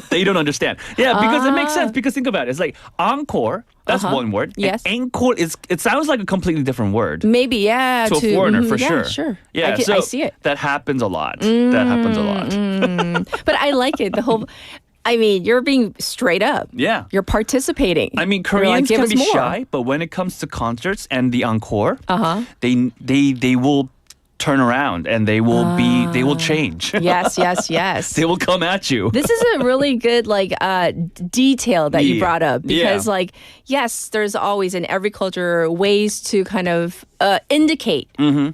They don't understand. Yeah, because it makes sense. Because think about it. It's like encore, that's one word. Yes. And encore, it sounds like a completely different word. Maybe, yeah. To a foreigner, for yeah, sure. Sure. Yeah, I so see it. that happens a lot. That happens a lot. But I like it. The whole, I mean, you're being straight up. Yeah. You're participating. I mean, You're like, Koreans give can us be more. shy, but when it comes to concerts and the encore, they will turn around and they will change. Yes. They will come at you. This is a really good detail that you Yeah. brought up because Yeah. yes, there's always in every culture ways to kind of indicate,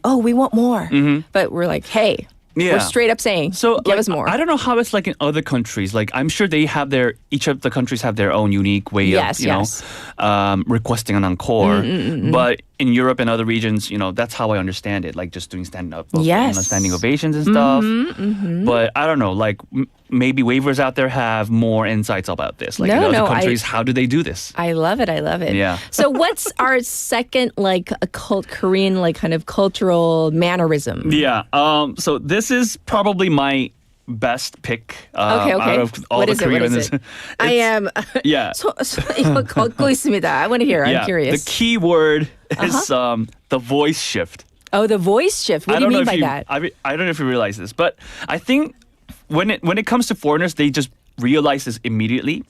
oh, we want more. But we're like, hey, We're straight up saying, So give like, us more. I don't know how it's like in other countries. Like I'm sure they have each of the countries have their own unique way Yes, of you yes. know requesting an encore. But in Europe and other regions, that's how I understand it. Like just doing standing ovations and stuff. But I don't know. Like maybe waivers out there have more insights about this. Like in other countries, how do they do this? I love it. I love it. Yeah. So what's our second like a Korean like kind of cultural mannerism? Yeah. So this is probably my best pick Okay. out of all What the is it? What Korean. is it? I am. Yeah. 이거 걷고 있습니다. I want to hear. I'm curious. The key word is the voice shift. Oh, the voice shift. What do you mean by that? I don't know if you realize this, but I think when it comes to foreigners, they just realize this immediately.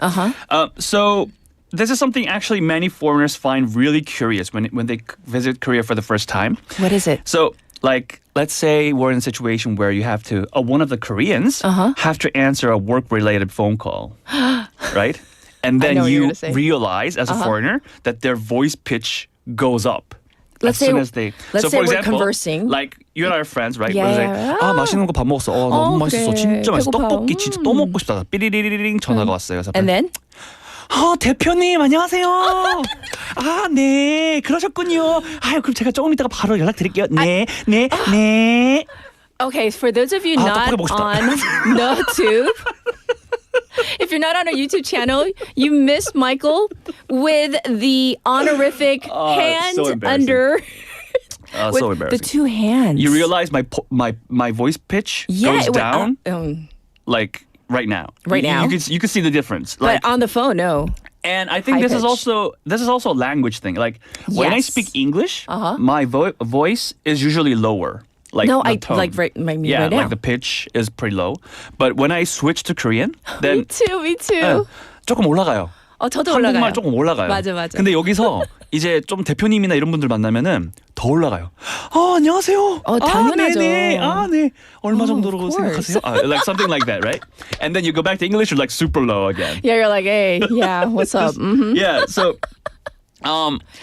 So this is something actually many foreigners find really curious when they visit Korea for the first time. What is it? So, like, let's say we're in a situation where you have to, one of the Koreans have to answer a work-related phone call, right? And I know then what you're you gonna say. realize as a foreigner that their voice pitch goes up. Let's as say- soon as they. let's so say for we're example, conversing. like you and I are friends, right? Yeah, We're yeah, like, yeah. 맛있는 거 밥 먹었어. 너무 맛있어. 그래. 진짜 맛있어. 배고파. 떡볶이 진짜 또 먹고 싶다. 삐리리리링 전화가 왔어요. 그래서 And then? 대표님 안녕하세요. 아, 네. 그러셨군요. 아유, 그럼 제가 조금 이따가 바로 연락드릴게요. 네. Okay, for those of you 아, not 떡볶이 먹고 싶다. on YouTube, if you're not on our YouTube channel, you missed Michael with the honorific hand so embarrassing. under with so the embarrassing. two hands. You realize my voice pitch goes it went down like right now. Right now? You can see the difference. but Like, on the phone, no. and I think high this is pitch. also a language thing. Like when I Yes. speak English, my voice is usually lower. Like No, the I tone. like right Yeah, right now. like the pitch is pretty low. But when I switch to Korean, then Me too. 조금 올라가요. 저도 올라가요. 한국말 조금 올라가요. 맞아. 근데 여기서 이제 좀 대표님이나 이런 분들 만나면은 더 올라가요. 안녕하세요. 당연하죠. 네. 얼마 of 정도로 course. 생각하세요? Like something like that, right? And then you go back to English, you're like super low again. Yeah, you're like, hey, yeah, what's up? Yeah, so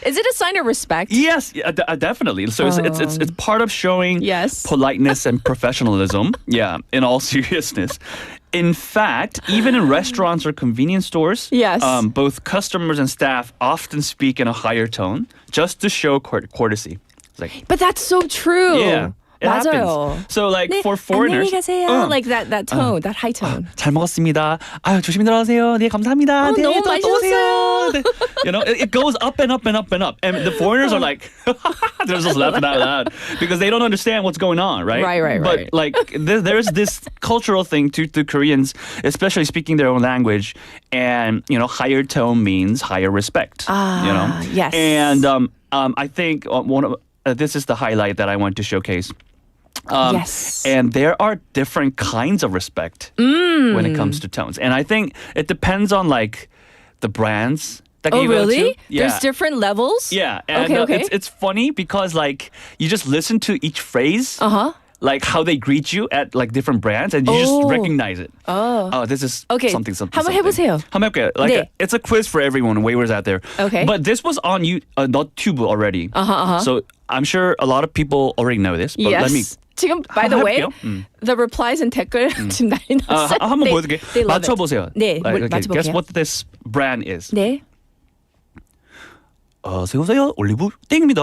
Is it a sign of respect? yes, definitely. So it's part of showing Yes. politeness and professionalism. Yeah, in all seriousness. In fact, even in restaurants or convenience stores, Yes. Both customers and staff often speak in a higher tone just to show courtesy. It's like, But that's so true. yeah, it 맞아요. happens. So like 네, for foreigners, 안녕히 가세요. Like that tone, that high tone. 잘 먹었습니다. 아유, 조심히 들어가세요. 네, 감사합니다. 네, 너무 또 오세요. 맛있었어요. 네. it goes up and up and up and up. And the foreigners are like, they're just laughing out loud because they don't understand what's going on, right? Right. But like, there's this cultural thing to Koreans, especially speaking their own language. And, higher tone means higher respect. Yes. And I think this is the highlight that I want to showcase. Yes. And there are different kinds of respect when it comes to tones. And I think it depends on like the brands that Oh, you go really? to. Yeah. There's different levels? Yeah. And Okay. It's funny because like you just listen to each phrase. Like how they greet you at like different brands and you just recognize it. Oh, this is Okay. something. 한번 해보세요. 한번 해볼게요. Like 네. it's a quiz for everyone, waivers out there. Okay. But this was on not Tube already. So I'm sure a lot of people already know this. But Yes. let me. 지금 by the way, 해볼게요. the replies and 댓글 지금 난리 났어요. 한번 They- 보여드릴게요. they love it. 맞춰보세요. 네, Okay, 맞춰볼게요. guess what this brand is. 네. 세우세요. 올리브 땡입니다.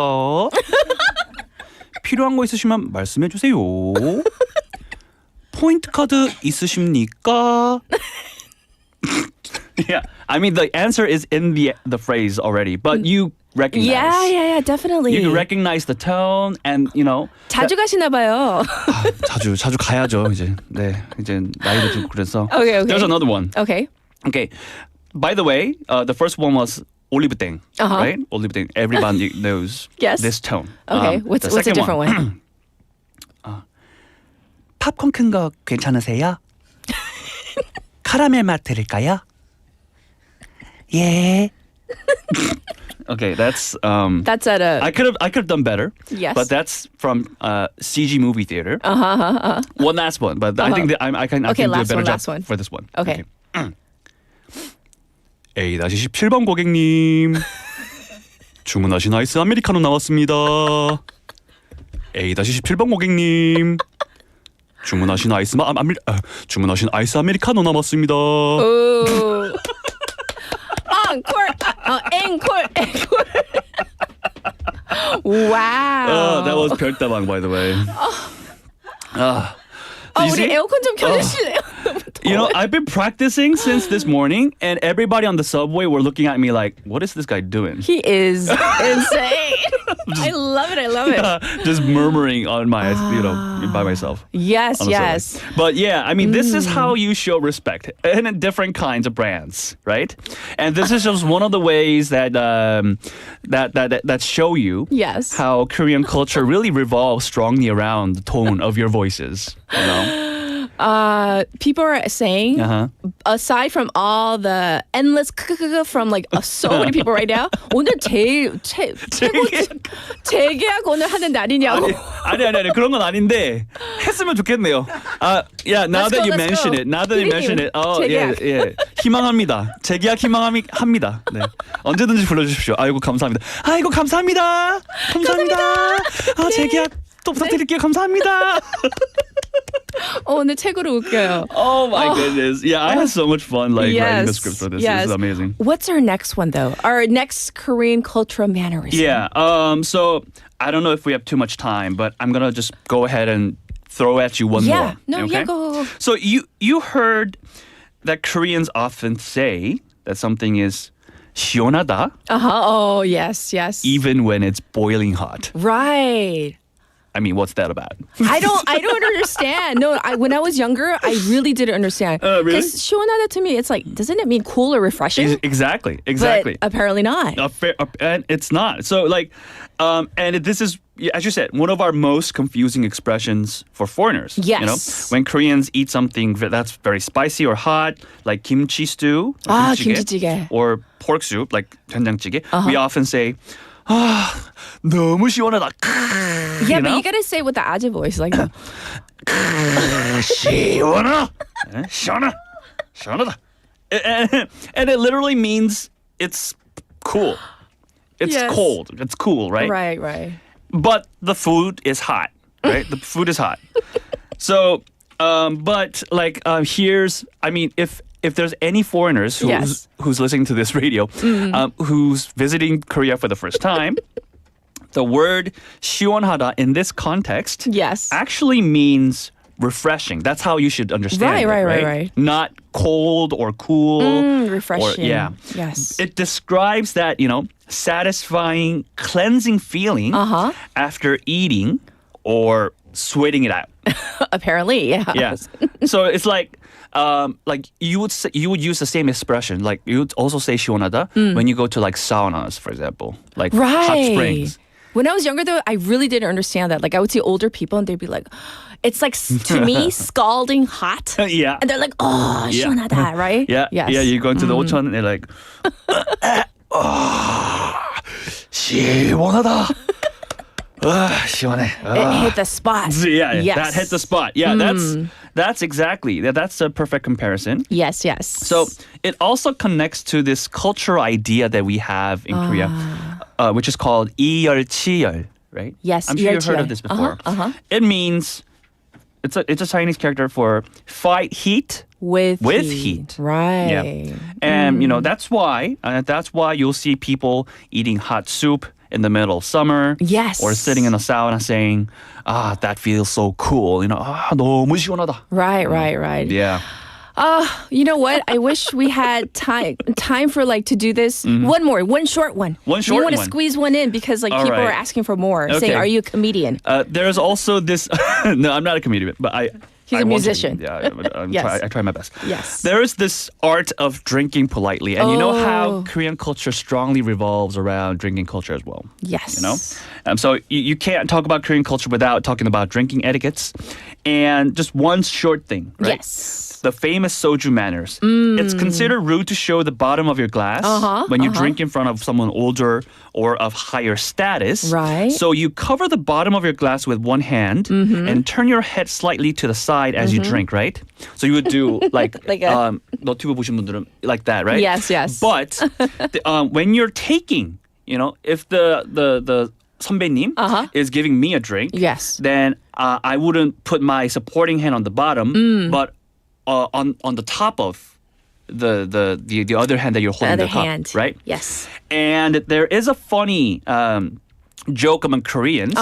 필요한 거 있으시면 말씀해 주세요. 포인트 카드 있으십니까? Yeah, I mean the answer is in the phrase already, but you recognize. Yeah, definitely. You recognize the tone, and 자주 가시나 봐요. 자주 가야죠 이제. 네, 이제 나이도 좀 그래서. Okay. There's another one. Okay. Okay. By the way, the first one was 올리브 땡, right? 올리브 땡. Everybody knows Yes. this tone. Okay. What's a second different one? 팝콘 큰 거 괜찮으세요? 카라멜 맛 드릴까요? 예. Okay, that's That's at a I could have done better. Yes. But that's from CG movie theater. One last one, but I think that I can do a last better one, job last one. for this one. Okay. A-17번 고객님 주문하신 아이스 아메리카노 나왔습니다. A-17번 고객님 주문하신 주문하신 아이스 아메리카노 남았습니다. Ooh. Encore. Encore. Wow. That was 별다방, by the way. You 우리 see? 에어컨 좀 켜주실래요? You know, I've been practicing since this morning, and everybody on the subway were looking at me like, "What is this guy doing?" He is insane. I love it. Just murmuring on my, by myself. Yes, on the yes. subway. But yeah, I mean, this is how you show respect in different kinds of brands, right? And this is just one of the ways that that show you Yes. how Korean culture really revolves strongly around the tone of your voices. You know? People are saying, aside from all the endless from like so many people right now, 오늘 재계약 오늘 하는 날이냐고. 아니 그런 건 아닌데 했으면 좋겠네요. Yeah, now Let's that go, you let's mention go. it, now that you mention it, 재계약. 예, 희망합니다. 재계약 희망합니다. 네, 언제든지 불러주십시오. 아이고 감사합니다. 재계약 또 부탁드릴게요. 감사합니다. 오늘 책으로 웃겨요. Oh my goodness. Yeah, I had so much fun writing the script for this. Yes. This is amazing. What's our next one though? Our next Korean cultural mannerism. Yeah. So I don't know if we have too much time, but I'm gonna just go ahead and throw at you one more. No, okay? yeah, go. So you heard that Koreans often say that something is 시원하다, Oh, yes. even when it's boiling hot. Right. I mean, what's that about? I don't understand. No, when I was younger, I really didn't understand. Really? Because 시원하다 to me, it's like, doesn't it mean cool or refreshing? Exactly. But apparently not. And it's not. So like, this is, as you said, one of our most confusing expressions for foreigners. Yes. You know, when Koreans eat something that's very spicy or hot, like kimchi stew, or 김치찌개. or pork soup, like 된장찌개, we often say, 너무 시원하다. Yeah, you but know? you gotta say with the Aja voice, like 시원하. 시원하다. And it literally means it's cool. It's Yes. cold. It's cool, right? Right. But the food is hot, right? The food is hot. So, but like if there's any foreigners who's listening to this radio, who's visiting Korea for the first time, the word 시원하다 in this context actually means refreshing. That's how you should understand it, right. Not cold or cool. Refreshing. Yes. It describes that, satisfying, cleansing feeling after eating or sweating it out. Apparently, yeah. Yes. So it's like you would use the same expression. Like you would also say 시원하다 when you go to like saunas, for example, like hot springs. When I was younger, though, I really didn't understand that. Like, I would see older people, and they'd be like, it's like, to me, scalding hot. Yeah. And they're like, oh, 시원하다, right? Yeah. Yes. Yeah, you go into the ocean, and they're like, 시원하다. 시원해. It hit the spot. Yeah, Yes. that hit the spot. Yeah, that's exactly. That's a perfect comparison. Yes. So it also connects to this cultural idea that we have in Korea, which is called 이열치열, right? Yes, I'm sure you've heard 이열치열. of this before. It means it's a Chinese character for fight heat with heat. Right. Yeah. And that's why you'll see people eating hot soup in the middle of summer. Yes. Or sitting in a sauna saying, that feels so cool. 너무 시원하다. Right. Yeah. You know what? I wish we had time for to do this. One short one. One short You want to one. squeeze one in because All people right. are asking for more. Okay. Saying, "Are you a comedian?" There's also this. No, I'm not a comedian, but He's a want to be. musician. Yeah, Yes. I try my best. Yes. There is this art of drinking politely, and you know how Korean culture strongly revolves around drinking culture as well. Yes. So you can't talk about Korean culture without talking about drinking etiquettes, and just one short thing, right? Yes. The famous soju manners. It's considered rude to show the bottom of your glass when you drink in front of someone older or of higher status. Right. So you cover the bottom of your glass with one hand and turn your head slightly to the side as you drink, right? So you would do like 너튜브 보신 분들은 like that, right? Yes. But when you're taking, if the 선배님 is giving me a drink, Yes. then I wouldn't put my supporting hand on the bottom, but on the top of the other hand that you're holding Other the cup, hand. right? Yes. And there is a funny joke among Koreans.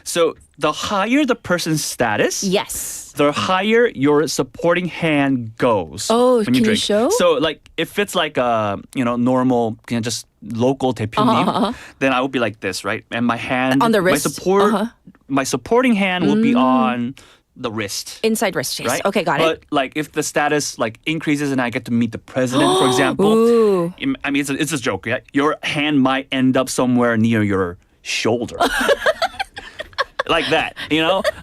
So the higher the person's status, Yes. the higher your supporting hand goes. Oh, when can you drink. show? So like if it's like a normal just local 대표님, then I would be like this, right? And my hand On the wrist? my supporting hand will be on the wrist. Inside wrist chase. Right? Okay, got it. But like if the status like increases and I get to meet the president, for example, Ooh. I mean it's a joke. Yeah? Your hand might end up somewhere near your shoulder. Like that,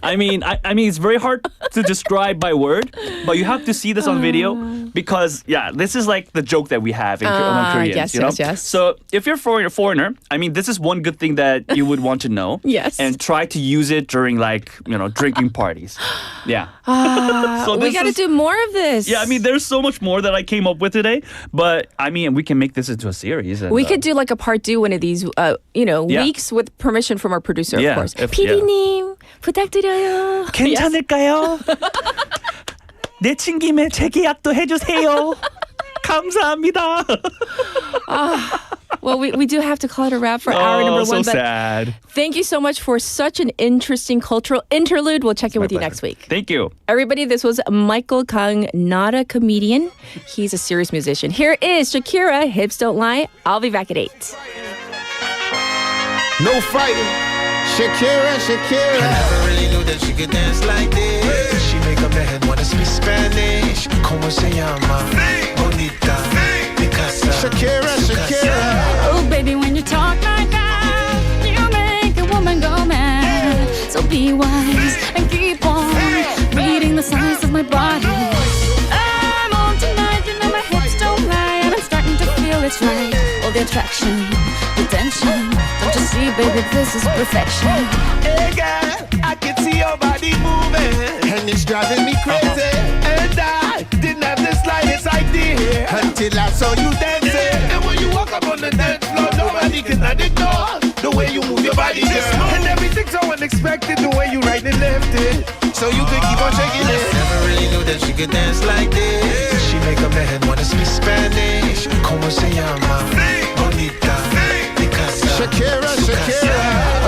I mean it's very hard to describe by word, but you have to see this on video because this is like the joke that we have among Koreans. Yes. So if you're a foreigner, I mean this is one good thing that you would want to know. Yes. And try to use it during like drinking parties. Yeah. So We this got to is- do more of this. Yeah, I mean there's so much more that I came up with today, but I mean we can make this into a series. And, We could do like a part 2 one of these, weeks with permission from our producer, Yeah, of course. if- PD님, 부탁드려요. 괜찮을까요? 내친 김에 재계약도 해주세요. 감사합니다. Well, we do have to call it a wrap for hour number 1. so but sad. thank you so much for such an interesting cultural interlude. We'll check in with you next week. Thank you. Everybody, this was Michael Kang, not a comedian. He's a serious musician. Here is Shakira, Hips Don't Lie. I'll be back at 8. No fighting. Shakira. I never really knew that she could dance like this. She make a man wanna speak Spanish. Como se llama? Bonita. Picasa. Shakira. Oh, baby, when you talk like that, you make a woman go mad. So be wise and keep on reading the signs of my body. I'm on tonight, my hips don't lie, and I'm starting to feel it's right. All the attraction, the tension. Don't you see, baby, this is perfection. Hey girl, I can see your body moving, and it's driving me crazy. And I didn't have the slightest idea until I saw you dancing. And when you walk up on the dance floor, nobody can ignore the way you move your body, girl. And everything's so unexpected, the way you right and left it, so you could keep on shaking it. Never really knew that she could dance like this. She make a man wanna speak Spanish. Como se llama? Bonita. Shakira.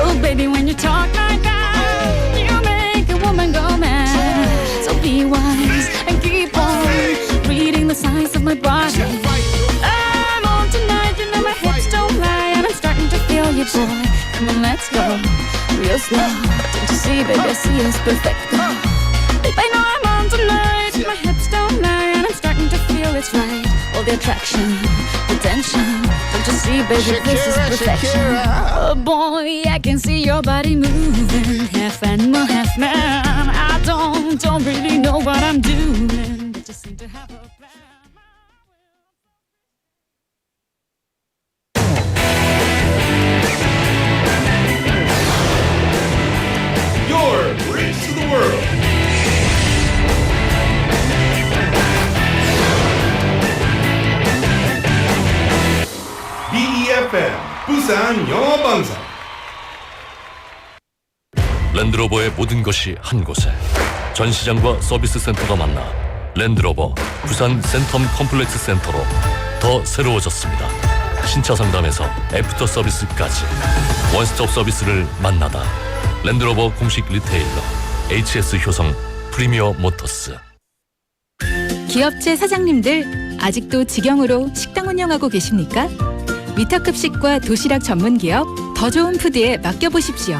Oh, baby, when you talk like that, you make a woman go mad. So be wise and keep on reading the signs of my body. I'm on tonight, my hips don't lie, and I'm starting to feel you, boy. Come on, let's go real slow. Don't you see, baby, I see it's perfect. Babe, I know I'm on tonight, my hips don't lie, and I'm starting to feel it's right. All the attraction, the tension. Don't you see, baby, this is perfection. Oh boy, I can see your body moving, half animal, half man. I don't really know what I'm doing, but just seem to have a plan. Your bridge to the world. BEFM 부산 영어방송. 랜드로버의 모든 것이 한 곳에 전시장과 서비스 센터가 만나 랜드로버 부산 센텀 컴플렉스 센터로 더 새로워졌습니다. 신차 상담에서 애프터 서비스까지 원스톱 서비스를 만나다 랜드로버 공식 리테일러 HS 효성 프리미어 모터스. 기업체 사장님들 아직도 직영으로 식당 운영하고 계십니까? 위탁급식과 도시락 전문 기업 더 좋은 푸드에 맡겨보십시오.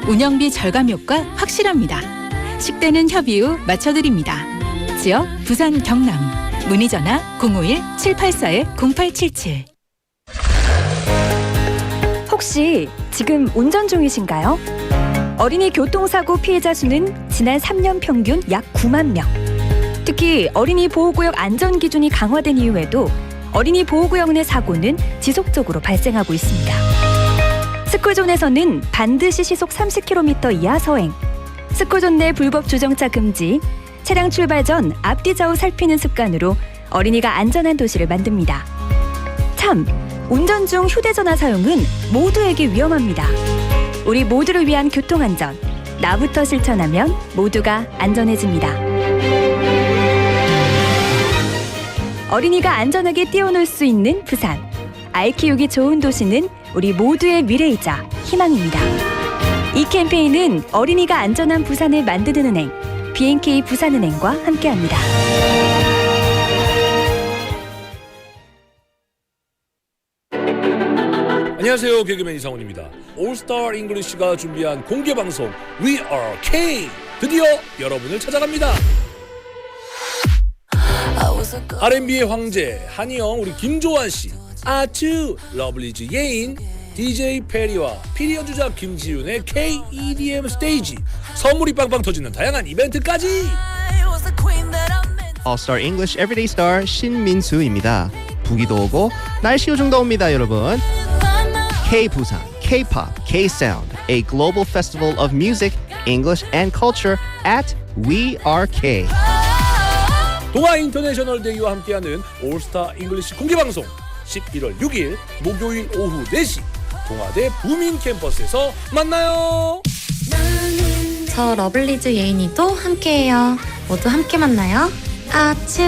운영비 절감 효과 확실합니다. 식대는 협의 후 맞춰드립니다. 지역 부산 경남 문의 전화 051-784-0877. 혹시 지금 운전 중이신가요? 어린이 교통사고 피해자 수는 지난 3년 평균 약 9만 명. 특히 어린이 보호구역 안전 기준이 강화된 이후에도 어린이 보호구역 내 사고는 지속적으로 발생하고 있습니다. 스쿨존에서는 반드시 시속 30km 이하 서행, 스쿨존 내 불법 주정차 금지, 차량 출발 전 앞뒤 좌우 살피는 습관으로 어린이가 안전한 도시를 만듭니다. 참, 운전 중 휴대전화 사용은 모두에게 위험합니다. 우리 모두를 위한 교통안전. 나부터 실천하면 모두가 안전해집니다. 어린이가 안전하게 뛰어놀 수 있는 부산. 아이 키우기 좋은 도시는 우리 모두의 미래이자 희망입니다. 이 캠페인은 어린이가 안전한 부산을 만드는 은행, B&K 부산은행과 함께합니다. 안녕하세요. 개그맨 이상훈입니다. 올스타 잉글리시가 준비한 공개방송 We Are K 드디어 여러분을 찾아갑니다. R&B의 황제 한이영 우리 김조한씨, 아츄 러블리즈 예인 DJ 페리와 피리 연주자 김지윤의 K-EDM 스테이지, 선물이 빵빵 터지는 다양한 이벤트까지. All-Star English Everyday Star 신민수입니다. 부기도 오고 날씨 요정도 옵니다, 여러분. K-Busan, K-Pop, K-Sound, a global festival of music, English and culture at We Are K. 동아 인터내셔널 데이와 함께하는 올스타 잉글리시 공개방송 11월 6일 목요일 오후 4시 동아대 부민 캠퍼스에서 만나요. 저 러블리즈 예인이도 함께해요. 모두 함께 만나요. 아츄.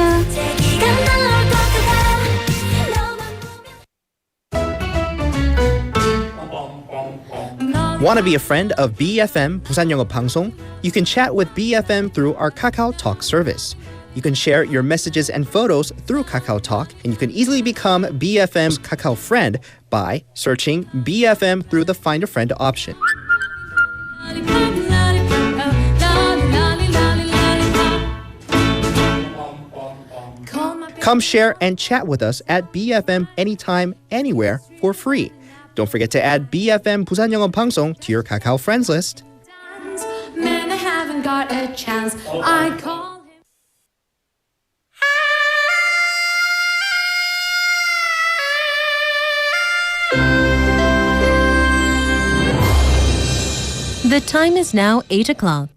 Want to be a friend of BFM 부산영어방송? You can chat with BFM through our Kakao Talk service. You can share your messages and photos through Kakao Talk, and you can easily become BFM's Kakao friend by searching BFM through the Find a Friend option. Come share and chat with us at BFM anytime, anywhere for free. Don't forget to add BFM 부산영어방송 to your Kakao friends list. Man, I haven't got a chance. I call him. The time is now 8 o'clock.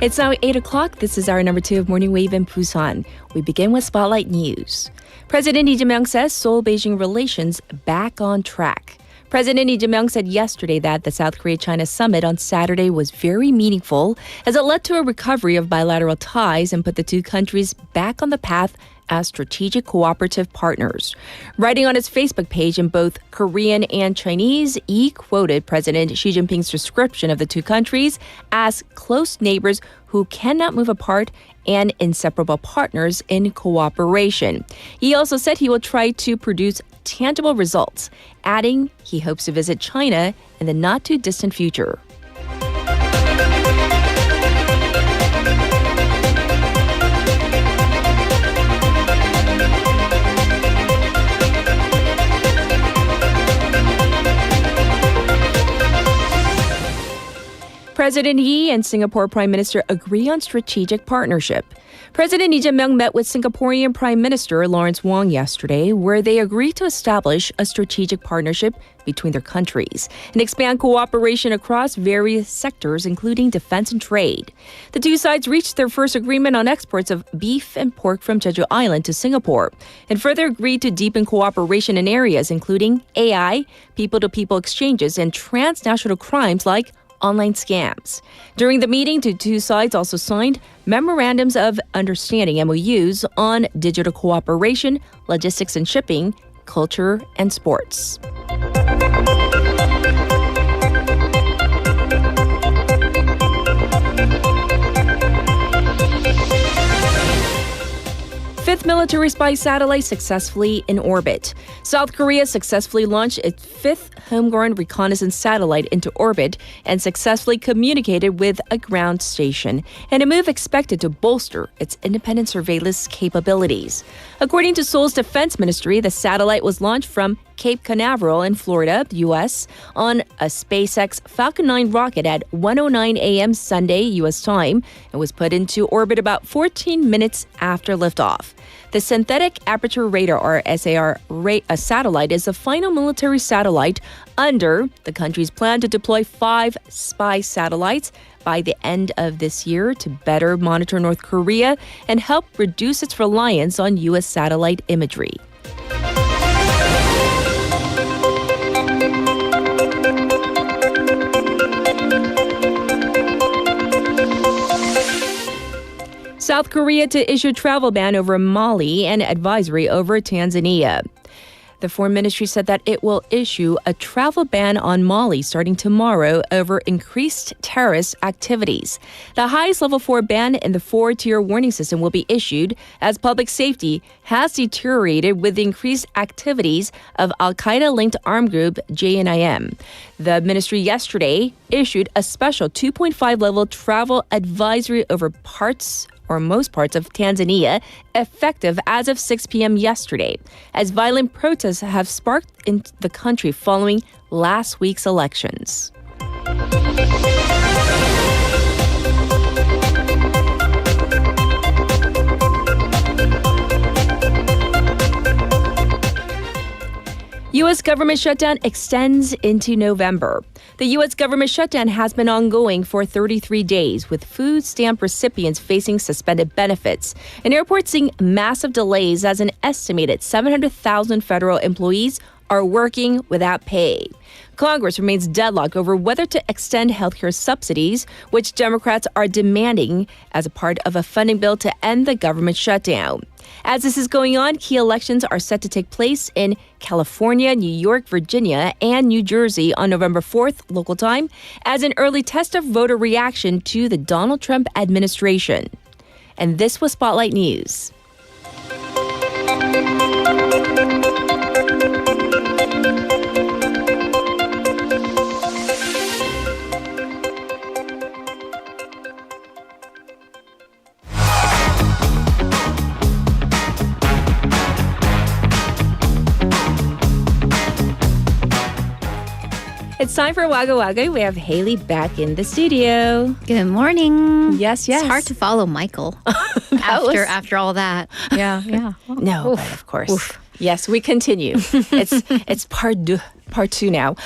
It's now 8 o'clock. This is our number 2 of Morning Wave in Busan. We begin with Spotlight News. President Lee Jae-myung says Seoul-Beijing relations back on track. President Lee Jae-myung said yesterday that the South Korea-China summit on Saturday was very meaningful as it led to a recovery of bilateral ties and put the two countries back on the path as strategic cooperative partners. Writing on his Facebook page in both Korean and Chinese, he quoted President Xi Jinping's description of the two countries as close neighbors who cannot move apart and inseparable partners in cooperation. He also said he will try to produce tangible results, adding he hopes to visit China in the not-too-distant future. President Yi and Singapore Prime Minister agree on strategic partnership. President Lee Jae-myung met with Singaporean Prime Minister Lawrence Wong yesterday, where they agreed to establish a strategic partnership between their countries and expand cooperation across various sectors, including defense and trade. The two sides reached their first agreement on exports of beef and pork from Jeju Island to Singapore, and further agreed to deepen cooperation in areas including AI, people-to-people exchanges, and transnational crimes like online scams. During the meeting, the two sides also signed memorandums of understanding MOUs on digital cooperation, logistics and shipping, culture, and sports. Fifth military spy satellite successfully in orbit. South Korea successfully launched its fifth homegrown reconnaissance satellite into orbit and successfully communicated with a ground station, and a move expected to bolster its independent surveillance capabilities. According to Seoul's defense ministry, the satellite was launched from Cape Canaveral in Florida, the U.S., on a SpaceX Falcon 9 rocket at 1:09 a.m. Sunday, U.S. time, and was put into orbit about 14 minutes after liftoff. The Synthetic Aperture Radar, or SAR, satellite is the final military satellite under the country's plan to deploy 5 spy satellites by the end of this year to better monitor North Korea and help reduce its reliance on U.S. satellite imagery. South Korea to issue travel ban over Mali and advisory over Tanzania. The Foreign Ministry said that it will issue a travel ban on Mali starting tomorrow over increased terrorist activities. The highest level 4 ban in the 4-tier warning system will be issued as public safety has deteriorated with the increased activities of al-Qaeda-linked armed group JNIM. The ministry yesterday issued a special 2.5 level travel advisory over most parts of Tanzania, effective as of 6 p.m. yesterday, as violent protests have sparked in the country following last week's elections. U.S. government shutdown extends into November. The U.S. government shutdown has been ongoing for 33 days, with food stamp recipients facing suspended benefits and airports seeing massive delays as an estimated 700,000 federal employees are working without pay. Congress remains deadlocked over whether to extend healthcare subsidies, which Democrats are demanding as a part of a funding bill to end the government shutdown. As this is going on, key elections are set to take place in California, New York, Virginia, and New Jersey on November 4th, local time, as an early test of voter reaction to the Donald Trump administration. And this was Spotlight News. It's time for Waggle Waggle. We have Haley back in the studio. Good morning. Yes. It's hard to follow Michael after all that. Yeah. No, but of course. Oof. Yes, we continue. It's part two now.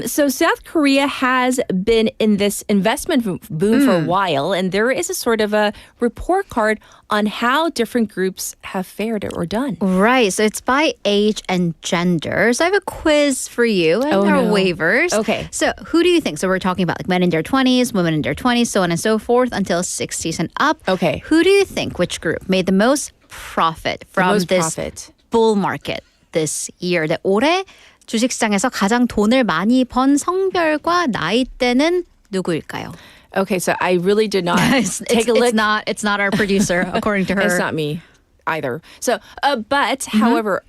So South Korea has been in this investment boom for a while, and there is a sort of a report card on how different groups have fared or done. Right. So it's by age and gender. So I have a quiz for you and our waivers. Okay. So who do you think? So we're talking about like men in their 20s, women in their 20s, so on and so forth until 60s and up. Okay. Who do you think, which group made the most profit from this bull market this year? 네, 올해 주식시장에서 가장 돈을 많이 번 성별과 나이대는 누구일까요? Okay, so I really did not take a look. It's not our producer, according to her. It's not me either. So, but however,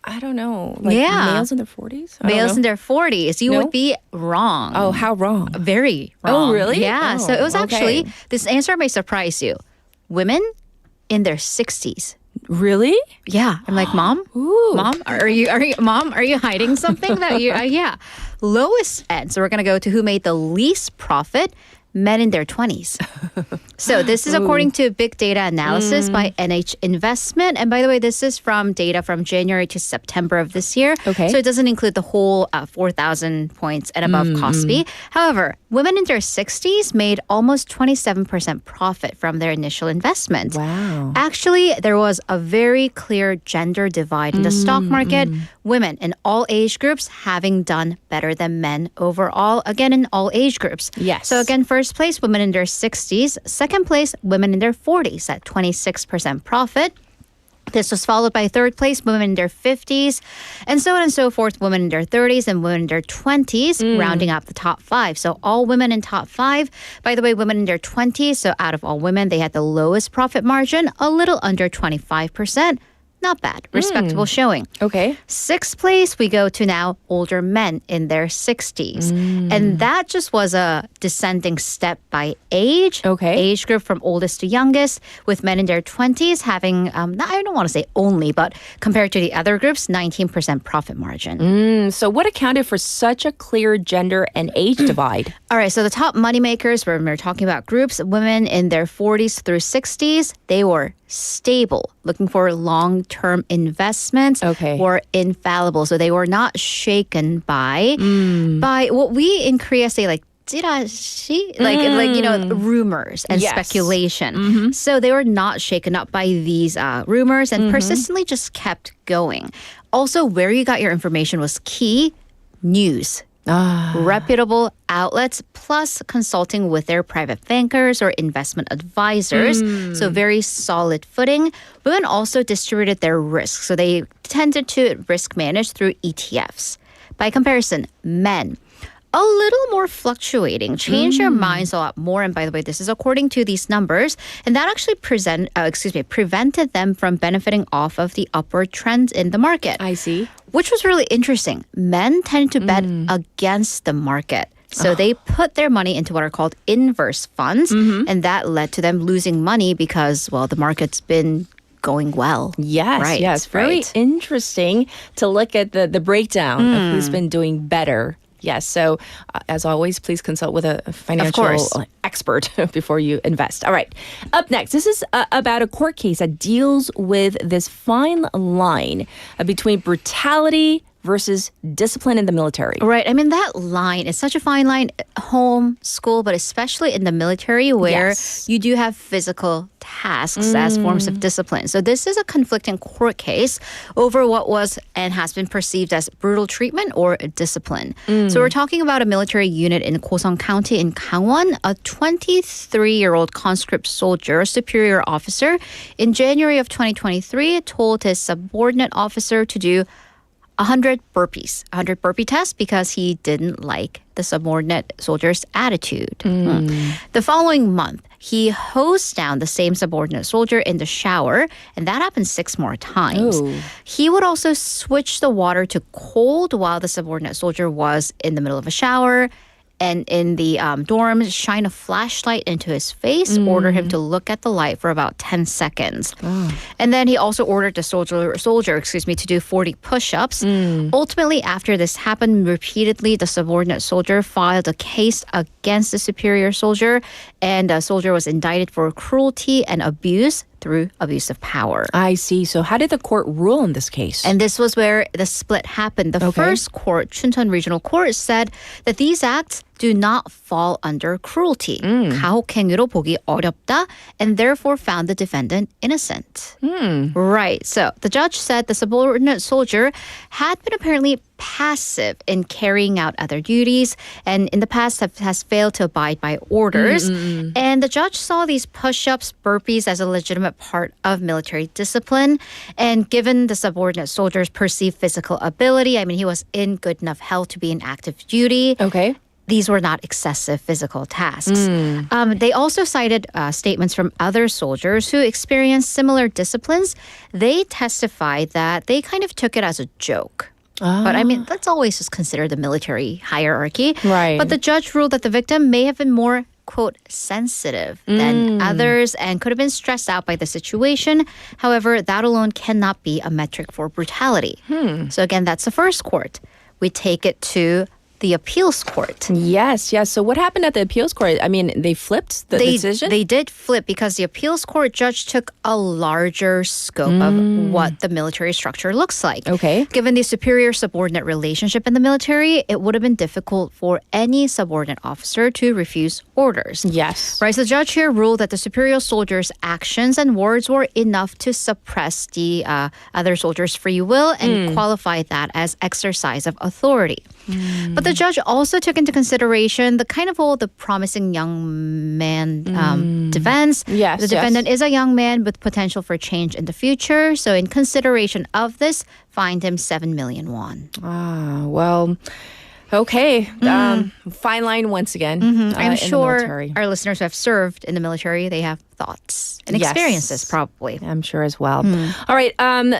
I don't know. Like males in their 40s? Males in their 40s. You would be wrong. Oh, how wrong? Very wrong. Oh, really? Yeah. Oh, so it was actually, this answer may surprise you. Women in their 60s. Really? Yeah. I'm like, Mom? Ooh. Mom? Are you hiding something that you, yeah. Lowest end. So we're going to go to who made the least profit. Men in their 20s. So this is according to big data analysis by NH Investment. And by the way, this is from data from January to September of this year. Okay. So it doesn't include the whole 4,000 points and above Kospi. However, women in their 60s made almost 27% profit from their initial investment. Wow. Actually, there was a very clear gender divide in the stock market. Women in all age groups having done better than men overall. Again, in all age groups. Yes. So again, first place, women in their 60s. Second place, women in their 40s at 26% profit. This was followed by third place, women in their 50s, and so on and so forth, women in their 30s and women in their 20s, rounding up the top 5. So all women in top 5. By the way, women in their 20s, so out of all women, they had the lowest profit margin, a little under 25%. Not bad. Respectable showing. Okay. Sixth place, we go to now older men in their 60s. And that just was a descending step by age. Okay. Age group from oldest to youngest, with men in their 20s having, I don't want to say only, but compared to the other groups, 19% profit margin. So what accounted for such a clear gender and age divide? All right, so the top moneymakers, when we're talking about groups, women in their 40s through 60s, they were stable, looking for long-term investments, were infallible. So they were not shaken by what we in Korea say like 찌라시, like rumors and speculation. So they were not shaken up by these rumors and persistently just kept going. Also, where you got your information was key. News. Reputable outlets, plus consulting with their private bankers or investment advisors. So very solid footing. Women also distributed their risk. So they tended to risk manage through ETFs. By comparison, men, a little more fluctuating, change their minds a lot more. And by the way, this is according to these numbers. And that actually prevented them from benefiting off of the upward trend in the market. I see. Which was really interesting. Men tend to bet against the market. So they put their money into what are called inverse funds. And that led to them losing money because, well, the market's been going well. Yes, yes. Very interesting to look at the breakdown of who's been doing better. Yes, so as always, please consult with a financial expert before you invest. All right, up next, this is about a court case that deals with this fine line between brutality versus discipline in the military. Right. I mean, that line is such a fine line, home, school, but especially in the military where you do have physical tasks as forms of discipline. So this is a conflicting court case over what was and has been perceived as brutal treatment or discipline. So we're talking about a military unit in Gosong County in Gangwon. A 23-year-old conscript soldier, superior officer, in January of 2023 told his subordinate officer to do 100 burpee test because he didn't like the subordinate soldier's attitude. The following month, he hosed down the same subordinate soldier in the shower, and that happened 6 more times. He would also switch the water to cold while the subordinate soldier was in the middle of a shower. And in the dorms, shine a flashlight into his face, order him to look at the light for about 10 seconds. And then he also ordered the soldier to do 40 push-ups. Ultimately, after this happened repeatedly, the subordinate soldier filed a case against the superior soldier, and the soldier was indicted for cruelty and abuse through abuse of power. I see. So how did the court rule in this case? And this was where the split happened. The first court, Chuncheon Regional Court, said that these acts do not fall under cruelty. 가혹행위로 보기 어렵다, and therefore found the defendant innocent. Right. So the judge said the subordinate soldier had been apparently passive in carrying out other duties and in the past has failed to abide by orders. And the judge saw these push-ups, burpees as a legitimate part of military discipline. And given the subordinate soldier's perceived physical ability, I mean, he was in good enough health to be in active duty. These were not excessive physical tasks. They also cited statements from other soldiers who experienced similar disciplines. They testified that they kind of took it as a joke. But I mean, let's always just consider the military hierarchy. But the judge ruled that the victim may have been more, quote, sensitive than others and could have been stressed out by the situation. However, that alone cannot be a metric for brutality. So again, that's the first court. We take it to the appeals court. Yes. So what happened at the appeals court? I mean, they flipped the decision? They did flip because the appeals court judge took a larger scope of what the military structure looks like. Given the superior-subordinate relationship in the military, it would have been difficult for any subordinate officer to refuse orders. Right, so the judge here ruled that the superior soldier's actions and words were enough to suppress the other soldier's free will and qualify that as exercise of authority. But the judge also took into consideration the kind of the promising young man defense. The defendant is a young man with potential for change in the future. So in consideration of this, fined him 7 million won. Well, Okay. Fine line once again. I'm in the sure military. our listeners who have served in the military, they have thoughts and experiences probably. I'm sure as well. All right.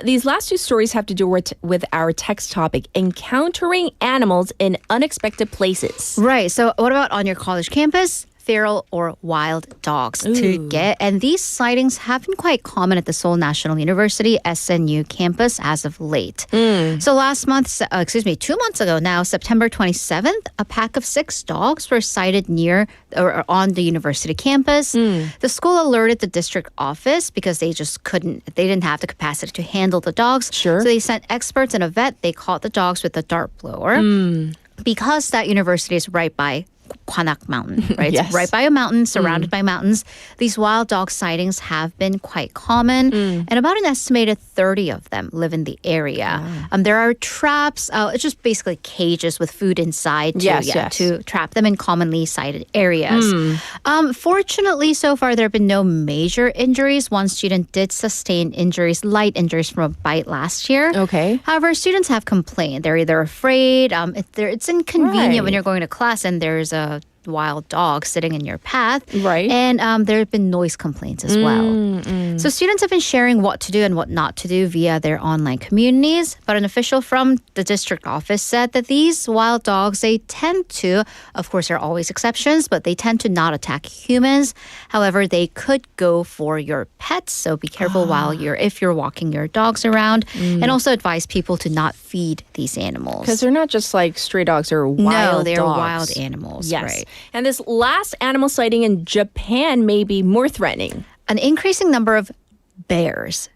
These last two stories have to do with our text topic, encountering animals in unexpected places. Right. So what about on your college campus? Feral or wild dogs to get. And these sightings have been quite common at the Seoul National University SNU campus as of late. So 2 months ago now, September 27th, a pack of 6 dogs were sighted near or on the university campus. The school alerted the district office because they didn't have the capacity to handle the dogs. Sure. So they sent experts and a vet. They caught the dogs with a dart blower. Because that university is right by Gwanak Mountain, right? Yes. It's right by a mountain, surrounded by mountains. These wild dog sightings have been quite common, and about an estimated 30 of them live in the area. There are traps, it's just basically cages with food inside to trap them in commonly sighted areas. Fortunately, so far, there have been no major injuries. One student did sustain light injuries from a bite last year. Okay. However, students have complained. They're either afraid, it's inconvenient when you're going to class and there's a wild dog sitting in your path. Right. And there have been noise complaints as well. So students have been sharing what to do and what not to do via their online communities. But an official from the district office said that these wild dogs, they tend to, of course, there are always exceptions, but they tend to not attack humans. However, they could go for your pets. So be careful if you're walking your dogs around. And also advise people to not feed these animals. Because they're not just like stray dogs, they're wild dogs. No, they're wild animals. Yes. Right. And this last animal sighting in Japan may be more threatening. An increasing number of bears.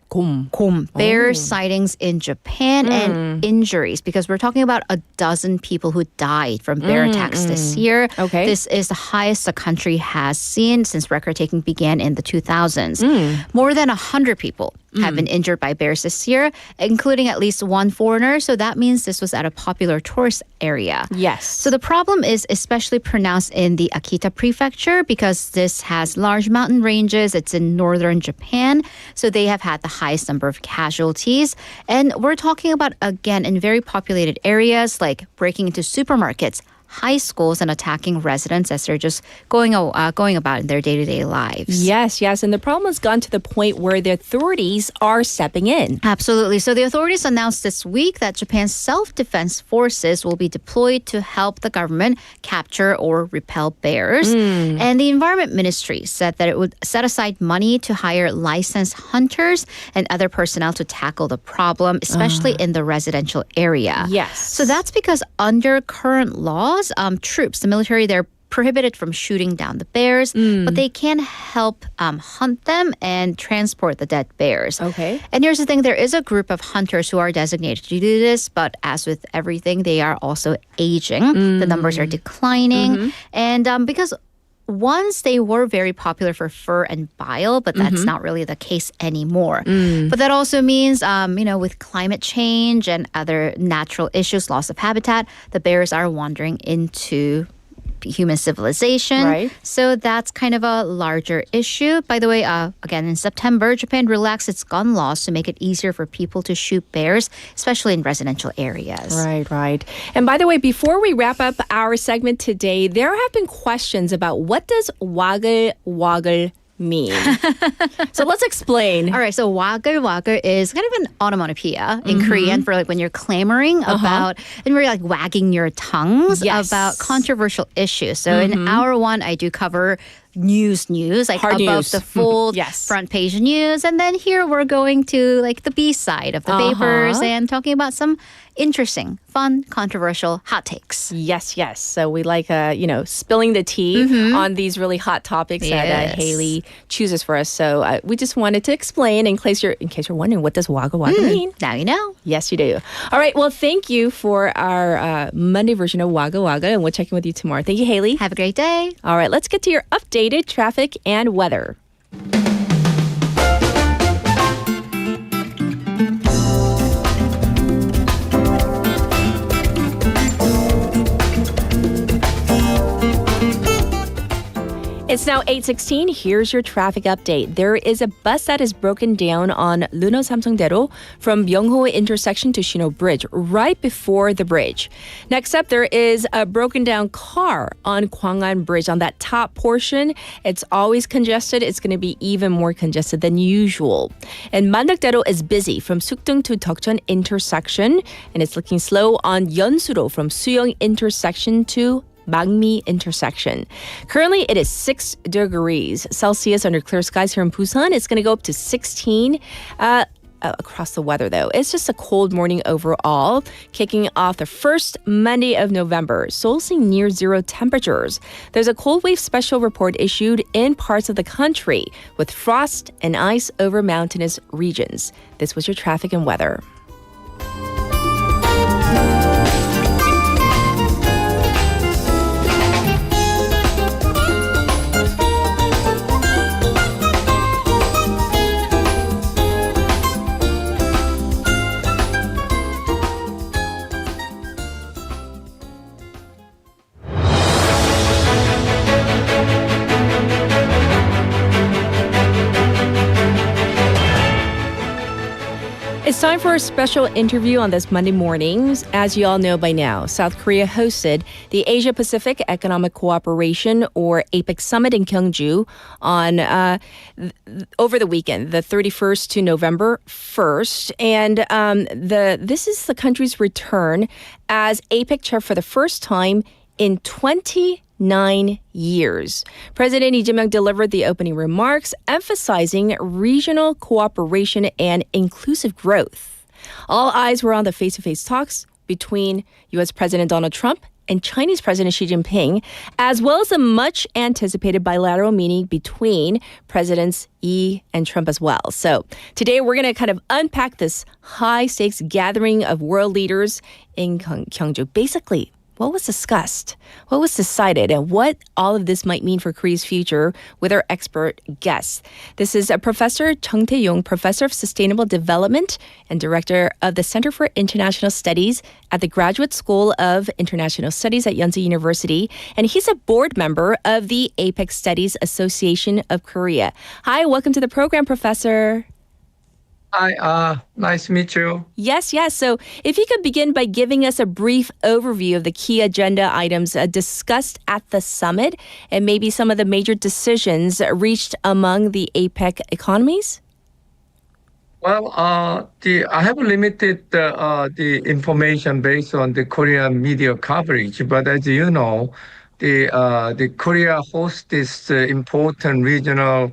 Bear sightings in Japan and injuries, because we're talking about 12 people who died from bear attacks this year. Okay. This is the highest the country has seen since record taking began in the 2000s. More than 100 people have been injured by bears this year, including at least one foreigner. So that means this was at a popular tourist area. Yes. So the problem is especially pronounced in the Akita prefecture because this has large mountain ranges. It's in northern Japan. So they have had the highest number of casualties. And we're talking about, again, in very populated areas like breaking into supermarkets, high schools, and attacking residents as they're just going about in their day-to-day lives. Yes. And the problem has gone to the point where the authorities are stepping in. Absolutely. So the authorities announced this week that Japan's self-defense forces will be deployed to help the government capture or repel bears. And the Environment Ministry said that it would set aside money to hire licensed hunters and other personnel to tackle the problem, especially in the residential area. Yes. So that's because under current laws, troops, the military, they're prohibited from shooting down the bears, but they can help hunt them and transport the dead bears. Okay. And here's the thing, there is a group of hunters who are designated to do this, but as with everything, they are also aging. The numbers are declining. And because once they were very popular for fur and bile, but that's not really the case anymore. But that also means, with climate change and other natural issues, loss of habitat, the bears are wandering into human civilization. Right. So that's kind of a larger issue. By the way, again, in September, Japan relaxed its gun laws to make it easier for people to shoot bears, especially in residential areas. Right. And by the way, before we wrap up our segment today, there have been questions about what does wa글와글 mean? So let's explain. All right, so 와글와글 is kind of an onomatopoeia in Korean for like when you're clamoring about, and we're like wagging your tongues about controversial issues. So in hour one, I do cover news, like hard above news. the fold, front page news. And then here we're going to like the B side of the papers and talking about some interesting, fun, controversial hot takes. Yes. So we like, spilling the tea on these really hot topics that Haley chooses for us. So we just wanted to explain in case you're wondering, what does wa글와글 mean? Now you know. Yes, you do. All right. Well, thank you for our Monday version of wa글와글, and we'll check in with you tomorrow. Thank you, Haley. Have a great day. All right. Let's get to your updated traffic and weather. It's now 8:16. Here's your traffic update. There is a bus that is broken down on Luno Samsungdaero from Byungho intersection to Shino Bridge, right before the bridge. Next up, there is a broken down car on Gwangan Bridge on that top portion. It's always congested. It's going to be even more congested than usual. And Mandakdaero is busy from Sukdung to Deokjeon intersection, and it's looking slow on Yeonsuro from Suyong intersection to Mangmi intersection. Currently, it is 6 degrees Celsius under clear skies here in Busan. It's going to go up to 16 across the weather, though. It's just a cold morning overall, kicking off the first Monday of November. Seoul seeing near zero temperatures. There's a cold wave special report issued in parts of the country with frost and ice over mountainous regions. This was your traffic and weather. It's time for a special interview on this Monday morning. As you all know by now, South Korea hosted the Asia-Pacific Economic Cooperation, or APEC Summit in Gyeongju on over the weekend, the 31st to November 1st. And this is the country's return as APEC chair for the first time in 29 years. President Lee Jae-myung delivered the opening remarks, emphasizing regional cooperation and inclusive growth. All eyes were on the face-to-face talks between U.S. President Donald Trump and Chinese President Xi Jinping, as well as a much-anticipated bilateral meeting between Presidents Yi and Trump as well. So today we're going to kind of unpack this high-stakes gathering of world leaders in Gyeongju. Basically, what was discussed? What was decided? And what all of this might mean for Korea's future with our expert guests. This is Professor Chung Tae-yong, Professor of Sustainable Development and Director of the Center for International Studies at the Graduate School of International Studies at Yonsei University. And he's a board member of the APEC Studies Association of Korea. Hi, welcome to the program, Professor. Hi, nice to meet you. Yes. So if you could begin by giving us a brief overview of the key agenda items discussed at the summit and maybe some of the major decisions reached among the APEC economies. Well, I have limited the information based on the Korean media coverage, but as you know, the Korea hosts this important regional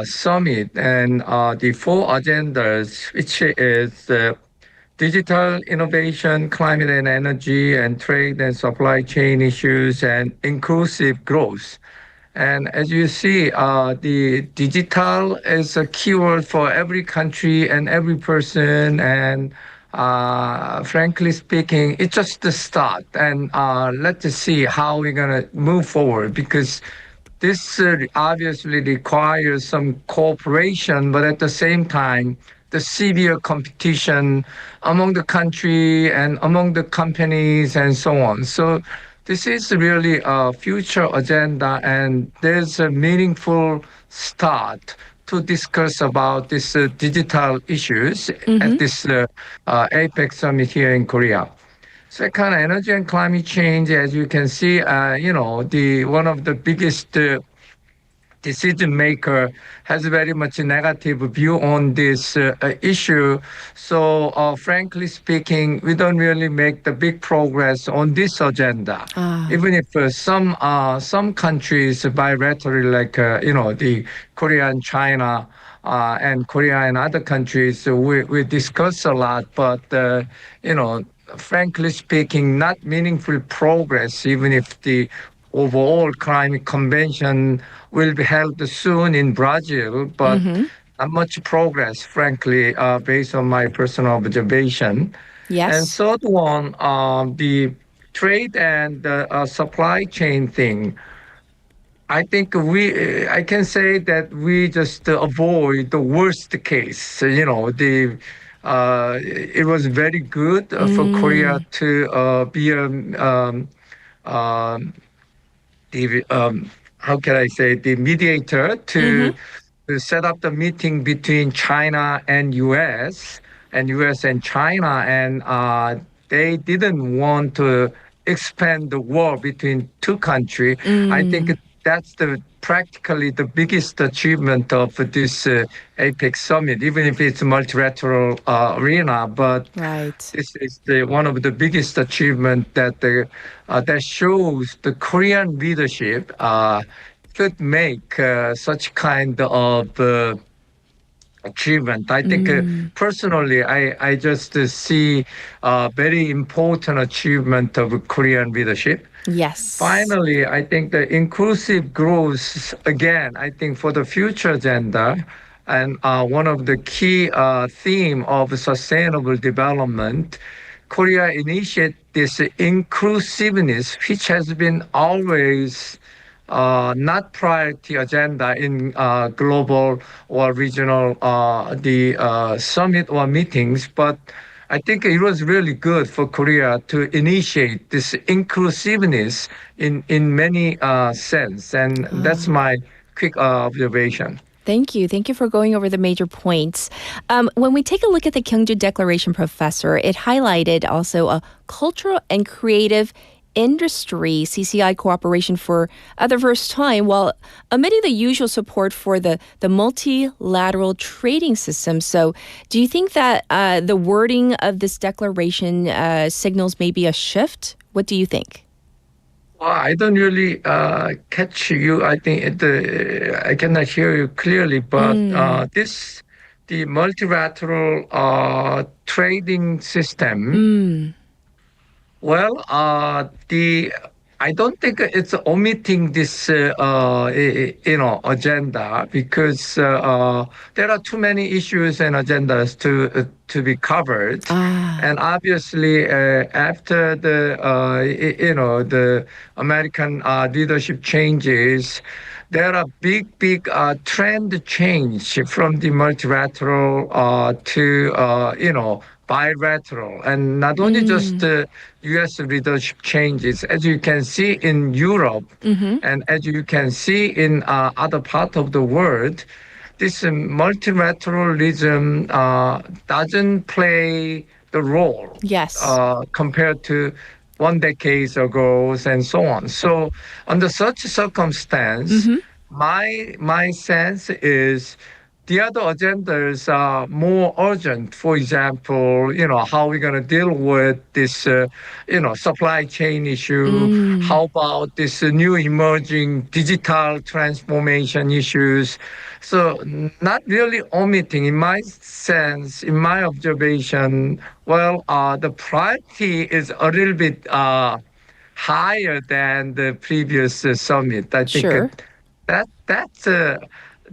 summit, and the 4 agendas, which is digital innovation, climate and energy, and trade and supply chain issues, and inclusive growth. And as you see, the digital is a keyword for every country and every person, and frankly speaking, it's just the start. And let's see how we're going to move forward, because this obviously requires some cooperation, but at the same time, the severe competition among the country and among the companies and so on. So this is really a future agenda, and there's a meaningful start to discuss about these digital issues at this APEC summit here in Korea. Second, energy and climate change, as you can see, one of the biggest decision maker has a very much negative view on this issue. So, frankly speaking, we don't really make the big progress on this agenda. Even if some countries bilaterally, like the Korea and China and Korea and other countries, we discuss a lot, but frankly speaking, not meaningful progress, even if the overall climate convention will be held soon in Brazil, but not much progress, frankly, based on my personal observation. Yes. And third one, the trade and supply chain thing. I think I can say that we just avoid the worst case. It was very good for Korea to be how can I say, the mediator to set up the meeting between China and U.S. and U.S. and China, and they didn't want to expand the war between two countries. I think that's practically the biggest achievement of this APEC summit, even if it's a multilateral arena. But this is one of the biggest achievement that shows the Korean leadership could make such kind of achievement. I think personally, I just see a very important achievement of Korean leadership. Yes. Finally, I think the inclusive growth, again, I think for the future agenda, and one of the key theme of sustainable development, Korea initiated this inclusiveness, which has been always not priority agenda in global or regional summit or meetings, but I think it was really good for Korea to initiate this inclusiveness in many sense, and that's my quick observation. Thank you. Thank you for going over the major points. When we take a look at the Gyeongju Declaration, Professor, it highlighted also a cultural and creative industry CCI cooperation for the first time, while omitting the usual support for the multilateral trading system. So do you think that the wording of this declaration signals maybe a shift? What do you think? Well, I don't really catch you. I think I cannot hear you clearly, but the multilateral trading system. Well, I don't think it's omitting this, agenda, because there are too many issues and agendas to be covered, and obviously after the American leadership changes, there are big trend change from the multilateral to bilateral, and not only just the U.S. leadership changes, as you can see in Europe, and as you can see in other parts of the world, this multilateralism doesn't play the role compared to 1 decade ago and so on. So under such circumstance, my sense is the other agendas are more urgent. For example, how we're going to deal with this, supply chain issue. How about this new emerging digital transformation issues? So not really omitting, in my sense, in my observation, the priority is a little bit higher than the previous summit. I think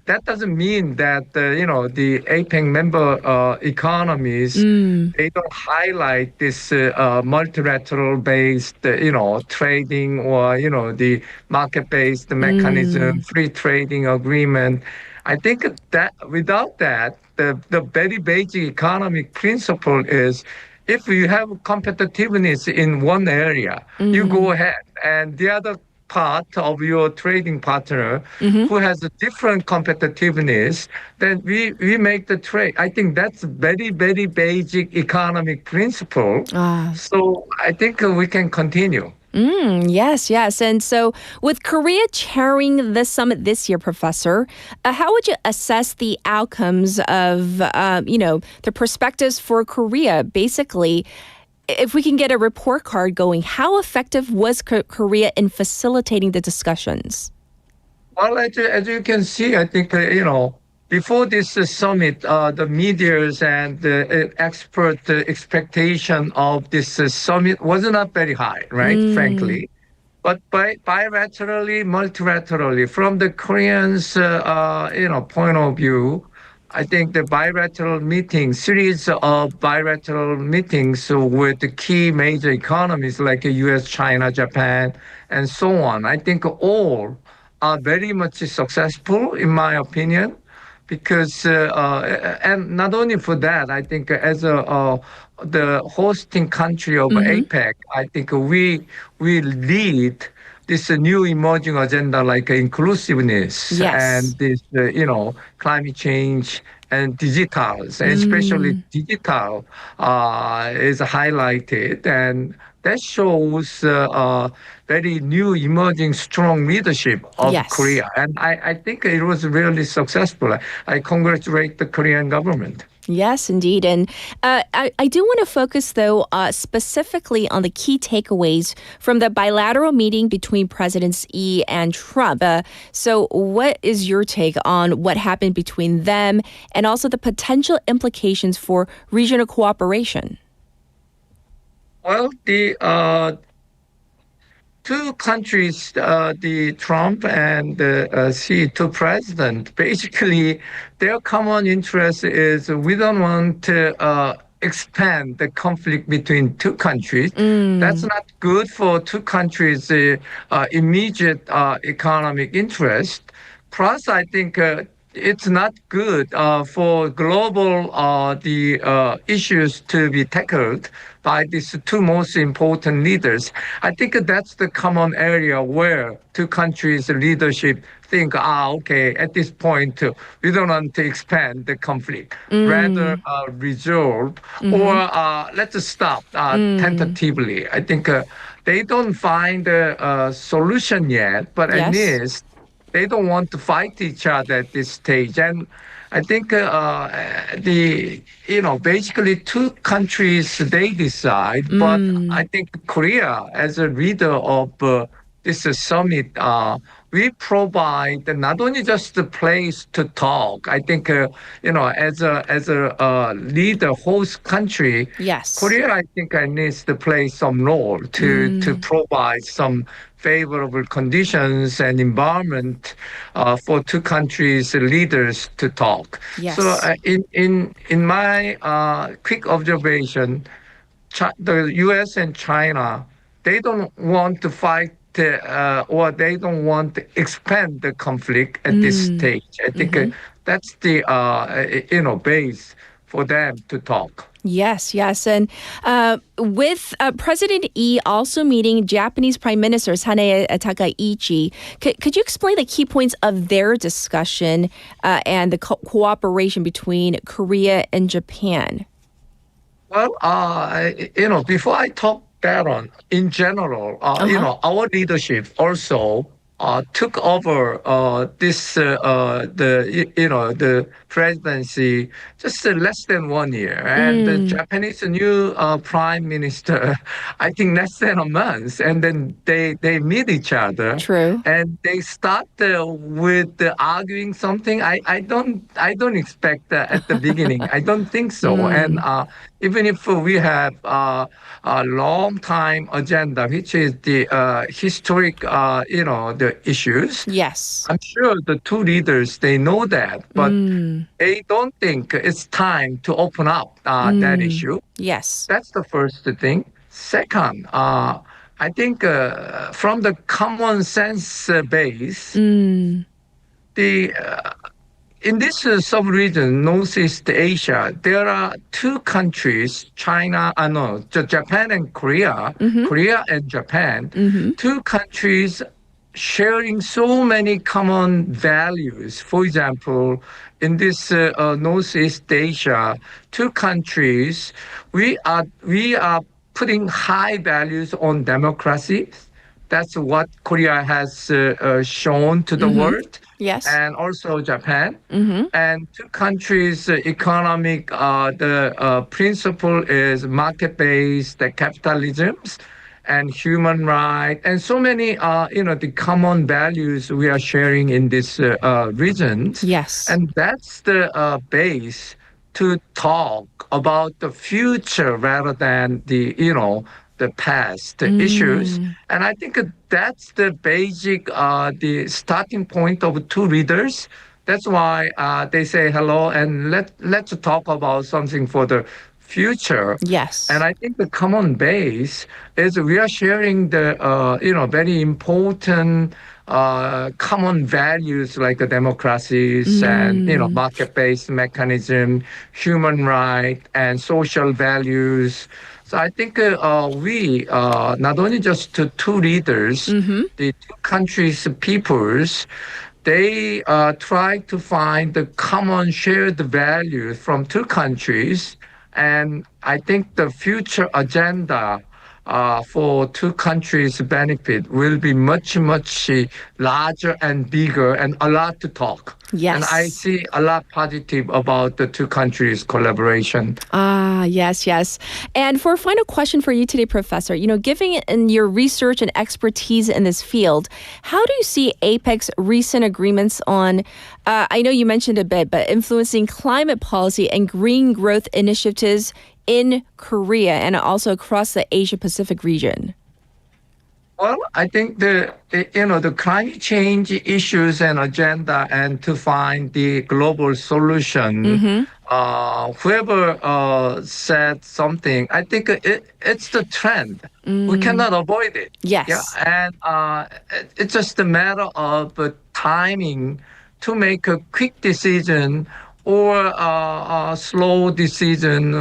that doesn't mean that the APEC member economies they don't highlight this multilateral-based trading or the market-based mechanism, free trading agreement. I think that without that, the very basic economic principle is, if you have competitiveness in one area, you go ahead, and the other part of your trading partner who has a different competitiveness, then we make the trade. I think that's very, very basic economic principle. So I think we can continue. Yes. And so with Korea chairing the summit this year, Professor, how would you assess the outcomes of, the perspectives for Korea? Basically, if we can get a report card going, how effective was Korea in facilitating the discussions? Well, as you can see, I think, before this summit, the media's and the expert expectation of this summit was not very high, right, frankly. But bilaterally, multilaterally, from the Koreans' point of view, I think the series of bilateral meetings with the key major economies like US, China, Japan, and so on, I think all are very much successful, in my opinion, because, and not only for that, I think as the hosting country of APEC, I think we lead this new emerging agenda like inclusiveness and this, climate change and digitals, and especially digital is highlighted. And that shows very new emerging strong leadership of Korea. And I think it was really successful. I congratulate the Korean government. Yes, indeed. And I do want to focus, though, specifically on the key takeaways from the bilateral meeting between Presidents Lee and Trump. So what is your take on what happened between them and also the potential implications for regional cooperation? Well, the two countries, the Trump and the Xi, two presidents, basically their common interest is we don't want to expand the conflict between two countries. That's not good for two countries' immediate economic interest. Plus, I think it's not good for global issues to be tackled by these two most important leaders. I think that's the common area where two countries' leadership think, okay, at this point, we don't want to expand the conflict, rather resolve or let's stop tentatively. I think they don't find a solution yet, but at least they don't want to fight each other at this stage. And I think basically two countries, they decide. But I think Korea, as a leader of this summit, we provide not only just a place to talk. I think, as a leader, host country, Korea, I think, needs to play some role to provide some favorable conditions and environment for two countries' leaders to talk. So, in my quick observation, the U.S. and China, they don't want to fight or they don't want to expand the conflict at this stage. I think that's the base for them to talk. Yes. And with President Lee also meeting Japanese Prime Minister Sanae Takaichi, could you explain the key points of their discussion and the cooperation between Korea and Japan? Well, before I talk that on, in general, our leadership also took over the presidency just less than 1 year. And the Japanese new prime minister, I think less than a month. And then they meet each other. True. And they start with arguing something. I don't expect that at the beginning. I don't think so. And even if we have a long time agenda, which is the historic, the issues. Yes. I'm sure the two leaders, they know that, but they don't think it's time to open up that issue. Yes. That's the first thing. Second, I think from the common sense base, in this sub-region, Northeast Asia, there are two countries, Japan and Korea, Korea and Japan, two countries sharing so many common values. For example, in this Northeast Asia, two countries, we are putting high values on democracy. That's what Korea has shown to the world. Yes. And also Japan. And two countries' economic, the principle is market-based capitalism and human rights, and so many, the common values we are sharing in this region. Yes. And that's the base to talk about the future rather than the past issues. And I think that's the basic, the starting point of two leaders. That's why they say hello and let's talk about something for the future. Yes. And I think the common base is we are sharing the, very important common values like democracies and, market-based mechanism, human rights, and social values. So I think we, not only just two leaders, the two countries' peoples, they try to find the common shared values from two countries. And I think the future agenda for two countries' benefit will be much, much larger and bigger and a lot to talk. Yes. And I see a lot positive about the two countries' collaboration. Yes. And for a final question for you today, Professor, given in your research and expertise in this field, how do you see APEC's recent agreements on, I know you mentioned a bit, but influencing climate policy and green growth initiatives in Korea and also across the Asia-Pacific region? Well, I think the climate change issues and agenda, and to find the global solution. Whoever said something, I think it's the trend. We cannot avoid it. Yes. Yeah, and it's just a matter of timing to make a quick decision or a slow decision.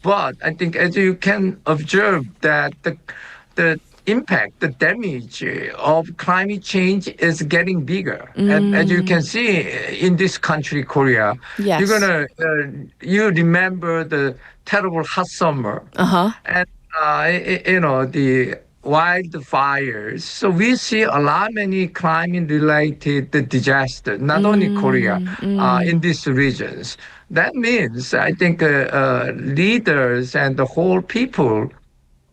But I think as you can observe that the impact, the damage of climate change is getting bigger. And as you can see in this country, Korea, Yes. you remember the terrible hot summer and, the wildfires. So we see a lot many climate-related disasters, not only Korea, in these regions. That means, I think, leaders and the whole people,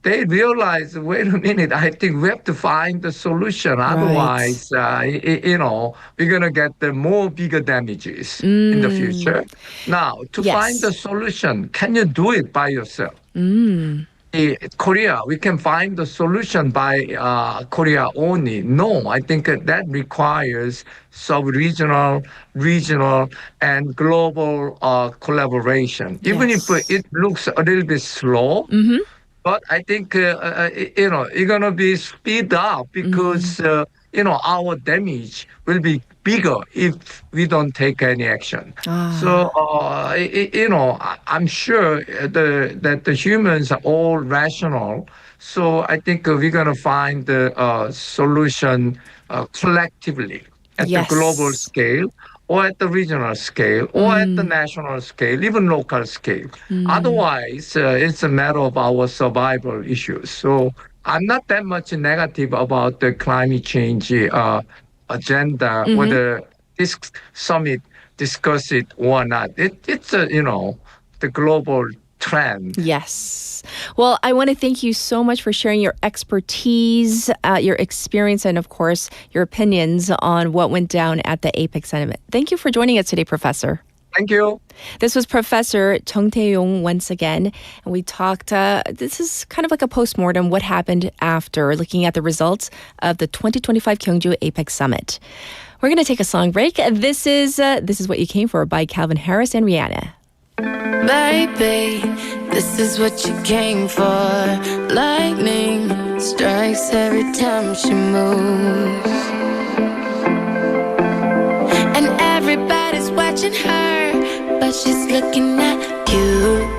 they realize, wait a minute, I think we have to find the solution. Otherwise, we're going to get the more bigger damages in the future. Now, to find the solution, can you do it by yourself? Korea, we can find the solution by Korea only. No, I think that requires sub-regional, regional, and global collaboration. Even if it looks a little bit slow, but I think, it's going to be speed up because, our damage will be bigger if we don't take any action. So, I'm sure that the humans are all rational. So I think we're going to find the solution collectively at the global scale, or at the regional scale, or at the national scale, even local scale. Otherwise, it's a matter of our survival issues. So I'm not that much negative about the climate change agenda, whether this summit discuss it or not. It's the global trend. Yes. Well, I want to thank you so much for sharing your expertise, your experience, and of course, your opinions on what went down at the APEC summit. Thank you for joining us today, Professor. Thank you. This was Professor Chung Tae-yong once again, and we talked, this is kind of like a postmortem, what happened after looking at the results of the 2025 Gyeongju APEC Summit. We're going to take a song break. This is What You Came For by Calvin Harris and Rihanna. Baby, this is what you came for. Lightning strikes every time she moves, and everybody's watching her, but she's looking at you.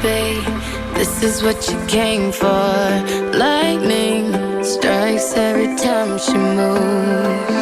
baby, this is what you came for. Lightning strikes every time she moves.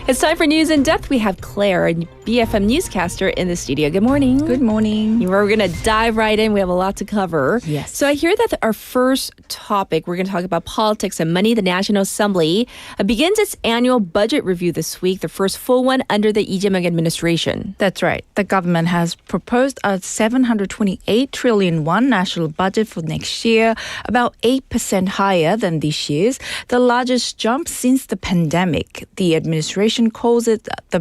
It's time for News in Depth. We have Claire, a BFM newscaster, in the studio. Good morning. Good morning. We're going to dive right in. We have a lot to cover. Yes. So I hear that our first topic, we're going to talk about politics and money. The National Assembly begins its annual budget review this week, the first full one under the Lee Jae-myung administration. That's right. The government has proposed a 728 trillion won national budget for next year, about 8% higher than this year's, the largest jump since the pandemic. The administration calls it the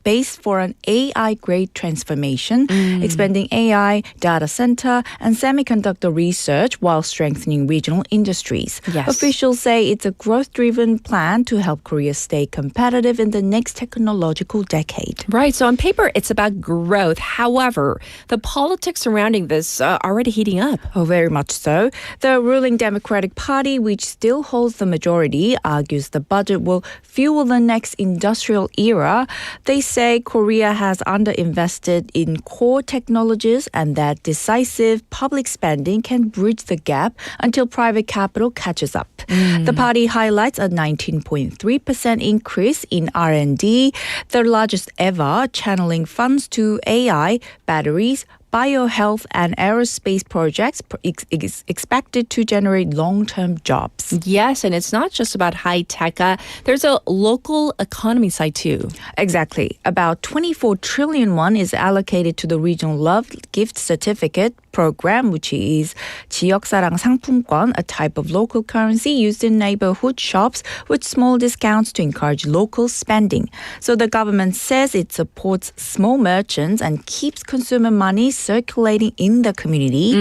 base for an AI-grade transformation, expanding AI, data center, and semiconductor research while strengthening regional industries. Yes. Officials say it's a growth-driven plan to help Korea stay competitive in the next technological decade. Right. So on paper, it's about growth. However, the politics surrounding this are already heating up. Oh, very much so. The ruling Democratic Party, which still holds the majority, argues the budget will fuel the next industrial era. They say Korea has underinvested in core technologies and that decisive public spending can bridge the gap until private capital catches up. The party highlights a 19.3% increase in R&D, the largest ever, channeling funds to AI, batteries, biohealth and aerospace projects expected to generate long-term jobs. Yes, and it's not just about high tech. There's a local economy side too. Exactly. About 24 trillion won is allocated to the Regional Love Gift Certificate program, which is 지역사랑 상품권, a type of local currency used in neighborhood shops with small discounts to encourage local spending. So the government says it supports small merchants and keeps consumer money circulating in the community.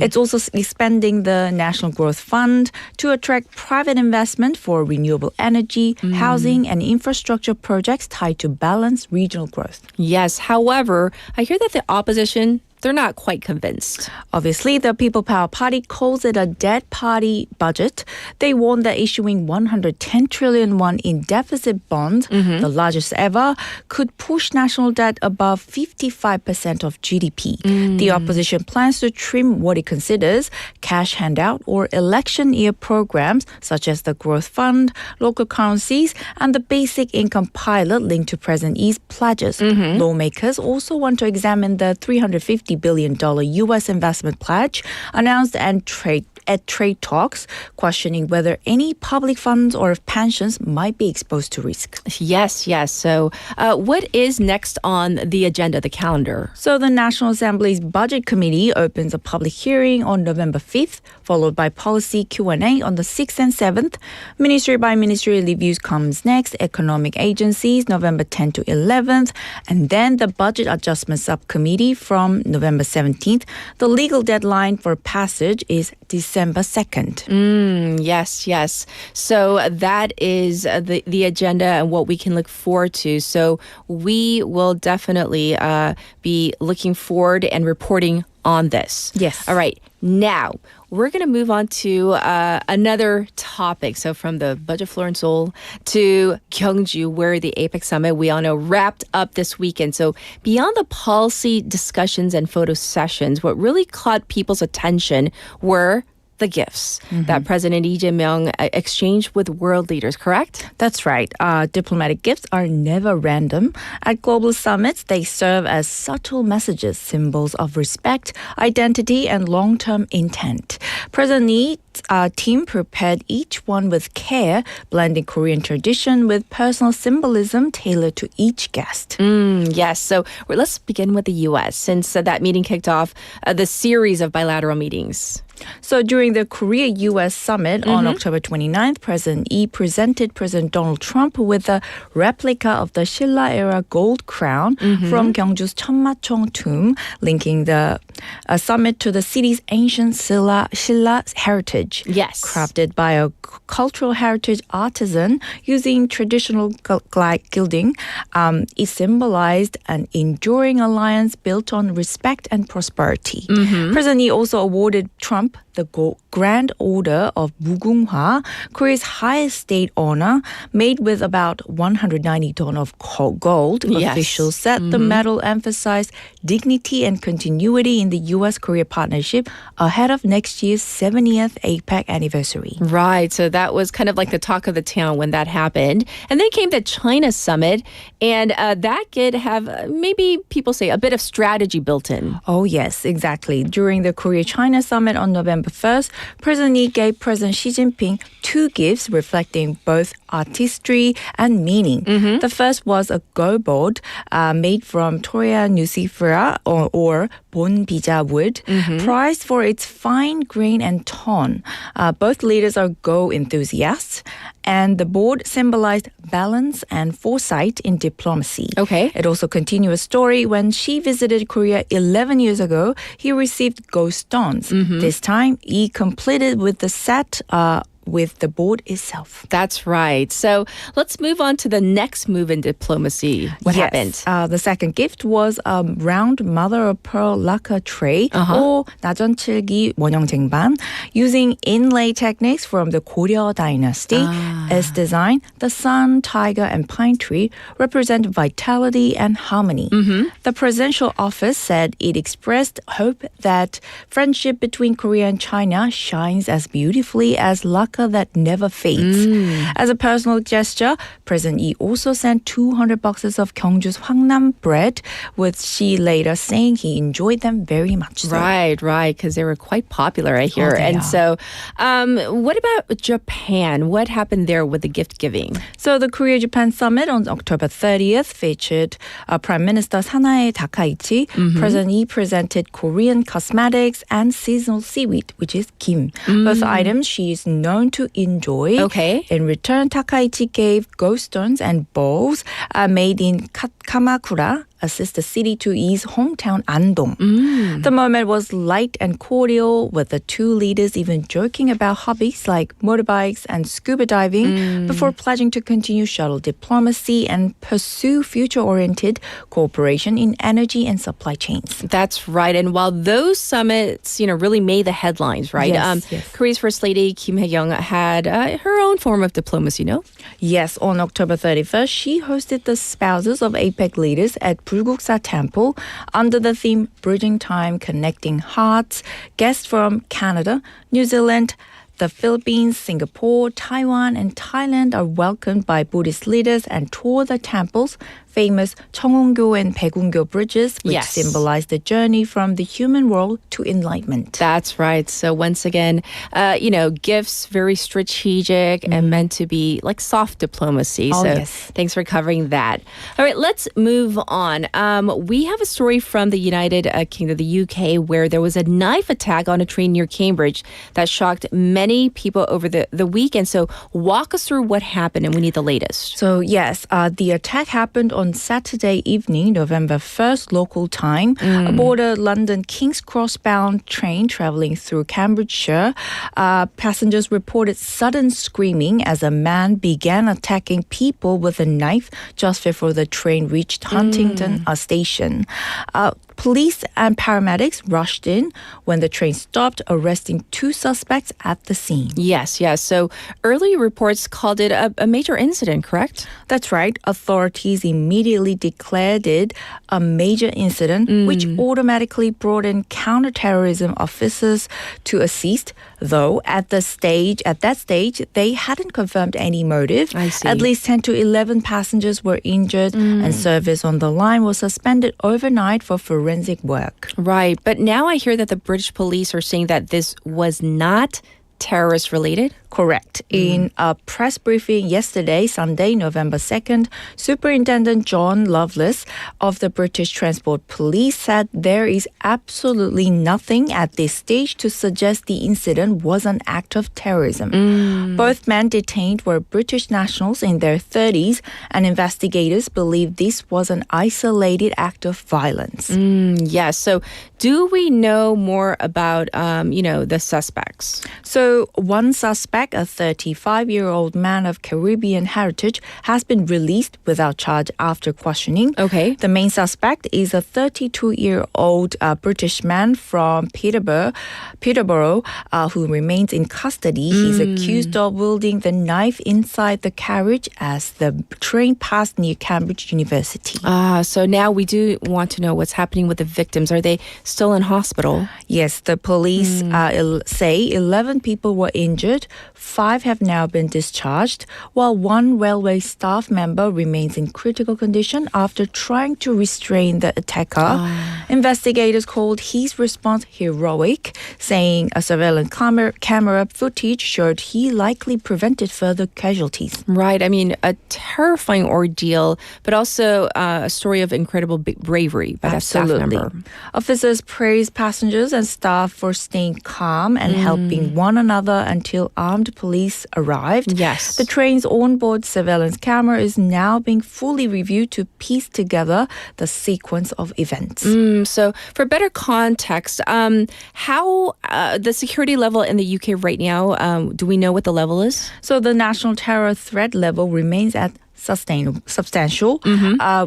It's also expanding the National Growth Fund to attract private investment for renewable energy, housing, and infrastructure projects tied to balanced regional growth. Yes, however, I hear that the opposition, they're not quite convinced. Obviously, the People Power Party calls it a dead party budget. They warn that issuing 110 trillion won in deficit bonds, the largest ever, could push national debt above 55% of GDP. The opposition plans to trim what it considers cash handout or election year programs such as the Growth Fund, local currencies, and the basic income pilot linked to President Lee's pledges. Lawmakers also want to examine the $350 billion U.S. investment pledge announced at trade talks, questioning whether any public funds or pensions might be exposed to risk. Yes. So what is next on the agenda, the calendar? So the National Assembly's Budget Committee opens a public hearing on November 5th, followed by policy Q&A on the 6th and 7th. Ministry by ministry reviews comes next, economic agencies November 10th to 11th, and then the Budget Adjustment Subcommittee from November 17th. The legal deadline for passage is December 2nd. Yes. So that is the agenda and what we can look forward to. So we will definitely be looking forward and reporting on this. Yes. All right. Now, we're going to move on to another topic. So from the budget floor in Seoul to Gyeongju, where the APEC summit, we all know, wrapped up this weekend. So beyond the policy discussions and photo sessions, what really caught people's attention were the gifts that President Lee Jae-myung exchanged with world leaders, correct? That's right. Diplomatic gifts are never random. At global summits, they serve as subtle messages, symbols of respect, identity, and long-term intent. President Lee's team prepared each one with care, blending Korean tradition with personal symbolism tailored to each guest. Yes. So let's begin with the U.S. since that meeting kicked off the series of bilateral meetings. So during the Korea-U.S. summit on October 29th, President Lee presented President Donald Trump with a replica of the Silla-era gold crown from Gyeongju's Cheonmacheong tomb, linking the summit to the city's ancient Silla heritage. Yes. Crafted by a cultural heritage artisan using traditional gilding, it symbolized an enduring alliance built on respect and prosperity. President Lee also awarded Trump the Grand Order of Mugunghwa, Korea's highest state honor, made with about 190 tons of gold. Yes. Officials said the medal emphasized dignity and continuity in the U.S.-Korea partnership ahead of next year's 70th APEC anniversary. Right. So that was kind of like the talk of the town when that happened. And then came the China summit, and that could have maybe people say a bit of strategy built in. Oh, yes, exactly. During the Korea-China summit on November 1st, President Lee gave President Xi Jinping two gifts reflecting both artistry and meaning. The first was a go board made from Toria nucifera or bon bija wood, prized for its fine grain and tone. Both leaders are go enthusiasts, and the board symbolized balance and foresight in diplomacy. Okay. It also continued a story. When Xi visited Korea 11 years ago, he received ghost stones. This time, he completed with the set with the board itself. That's right. So let's move on to the next move in diplomacy. What happened? The second gift was a round mother-of-pearl lacquer tray or 나전칠기 원형쟁반 using inlay techniques from the Goryeo dynasty. Its design, the sun, tiger, and pine tree represent vitality and harmony. The presidential office said it expressed hope that friendship between Korea and China shines as beautifully as lacquer that never fades. As a personal gesture, President Lee also sent 200 boxes of Gyeongju's Hwangnam bread, with Xi later saying he enjoyed them very much. Right, because they were quite popular, I hear. So, what about Japan? What happened there with the gift giving? So the Korea-Japan summit on October 30th featured Prime Minister Sanae Takaichi. President Lee presented Korean cosmetics and seasonal seaweed, which is kim. Both items she is known to enjoy. Okay. In return, Takaichi gave ghost stones and bowls made in Kamakura, a sister city to his hometown Andong. The moment was light and cordial, with the two leaders even joking about hobbies like motorbikes and scuba diving before pledging to continue shuttle diplomacy and pursue future-oriented cooperation in energy and supply chains. That's right. And while those summits, really made the headlines, right? Yes. Korea's First Lady Kim Hae-young had her own form of diplomacy, no? Yes, on October 31st, she hosted the spouses of APEC leaders at Bulguksa Temple under the theme Bridging Time, Connecting Hearts. Guests from Canada, New Zealand, the Philippines, Singapore, Taiwan, and Thailand are welcomed by Buddhist leaders and tour the temples, famous Cheongwon-gyo and Baegun-gyo bridges, which symbolize the journey from the human world to enlightenment. That's right. So once again, gifts, very strategic and meant to be like soft diplomacy. Oh, so yes. Thanks for covering that. All right, let's move on. We have a story from the United Kingdom, the UK, where there was a knife attack on a train near Cambridge that shocked many people over the weekend. So walk us through what happened, and we need the latest. So yes, the attack happened on Saturday evening, November 1st, local time, aboard a London King's Cross bound train traveling through Cambridgeshire. Passengers reported sudden screaming as a man began attacking people with a knife just before the train reached Huntingdon station. Police and paramedics rushed in when the train stopped, arresting two suspects at the scene. Yes. So early reports called it a major incident, correct? That's right. Authorities immediately declared it a major incident, which automatically brought in counterterrorism officers to assist. though at that stage, they hadn't confirmed any motive. I see. At least 10 to 11 passengers were injured and service on the line was suspended overnight for forensic work. Right, but now I hear that the British police are saying that this was not terrorist related? Correct. In a press briefing yesterday, Sunday, November 2nd, Superintendent John Lovelace of the British Transport Police said there is absolutely nothing at this stage to suggest the incident was an act of terrorism. Both men detained were British nationals in their 30s, and investigators believe this was an isolated act of violence. Yes. So do we know more about, the suspects? So one suspect, a 35-year-old man of Caribbean heritage, has been released without charge after questioning. Okay. The main suspect is a 32-year-old British man from Peterborough, who remains in custody. He's accused of wielding the knife inside the carriage as the train passed near Cambridge University. So now we do want to know what's happening with the victims. Are they still in hospital? Yes, the police say 11 people were injured. 5 have now been discharged, while one railway staff member remains in critical condition after trying to restrain the attacker. Investigators called his response heroic, saying a surveillance camera footage showed he likely prevented further casualties. Right. I mean, a terrifying ordeal, but also a story of incredible bravery by that staff member. Officers praised passengers and staff for staying calm and helping one another until armed police arrived. Yes. The train's onboard surveillance camera is now being fully reviewed to piece together the sequence of events. So for better context, how the security level in the UK right now, do we know what the level is? So the national terror threat level remains at substantial,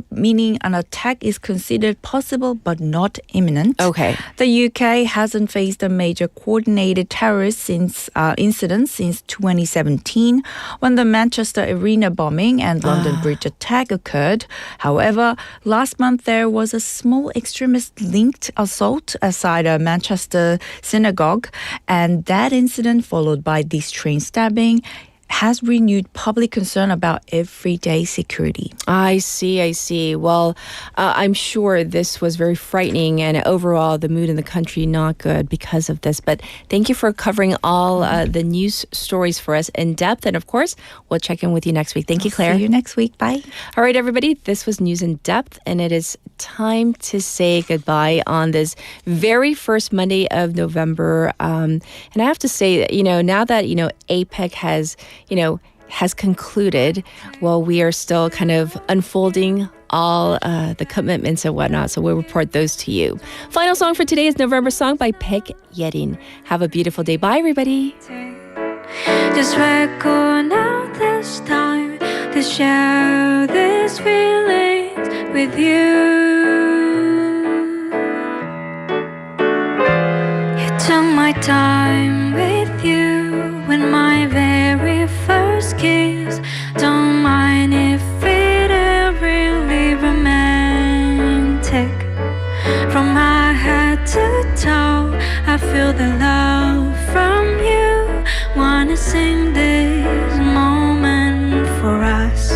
meaning an attack is considered possible but not imminent. Okay. The UK hasn't faced a major coordinated terrorist incident since 2017, when the Manchester Arena bombing and London Bridge attack occurred. However, last month there was a small extremist-linked assault outside a Manchester synagogue, and that incident, followed by this train stabbing, has renewed public concern about everyday security. I see. Well, I'm sure this was very frightening, and overall the mood in the country not good because of this. But thank you for covering all the news stories for us in depth. And of course, we'll check in with you next week. Thank you, Claire. See you next week. Bye. All right, everybody. This was News in Depth, and it is time to say goodbye on this very first Monday of November. And I have to say that, now that, APEC has concluded, well, we are still kind of unfolding all the commitments and whatnot, so we'll report those to you. Final song for today is November Song by Paek Yerin. Have a beautiful day. Bye, everybody. Just record out this time to share these feelings with you. You took my time with you when my very first kiss. Don't mind if it ain't really romantic. From my head to toe, I feel the love from you. Wanna sing this moment for us.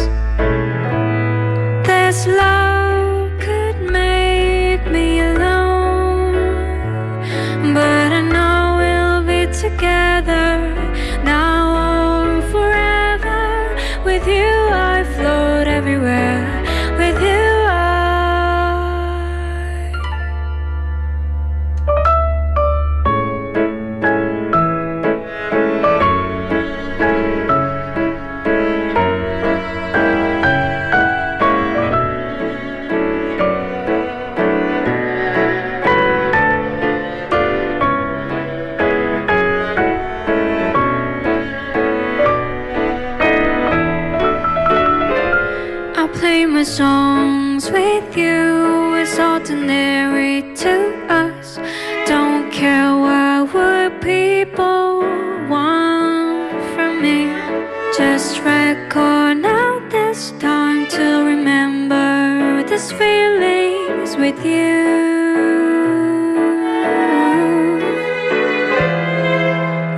This love could make me alone, but I know we'll be together now or forever. With you I float everywhere. With you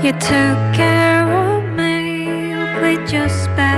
You took care of me, you played your spell.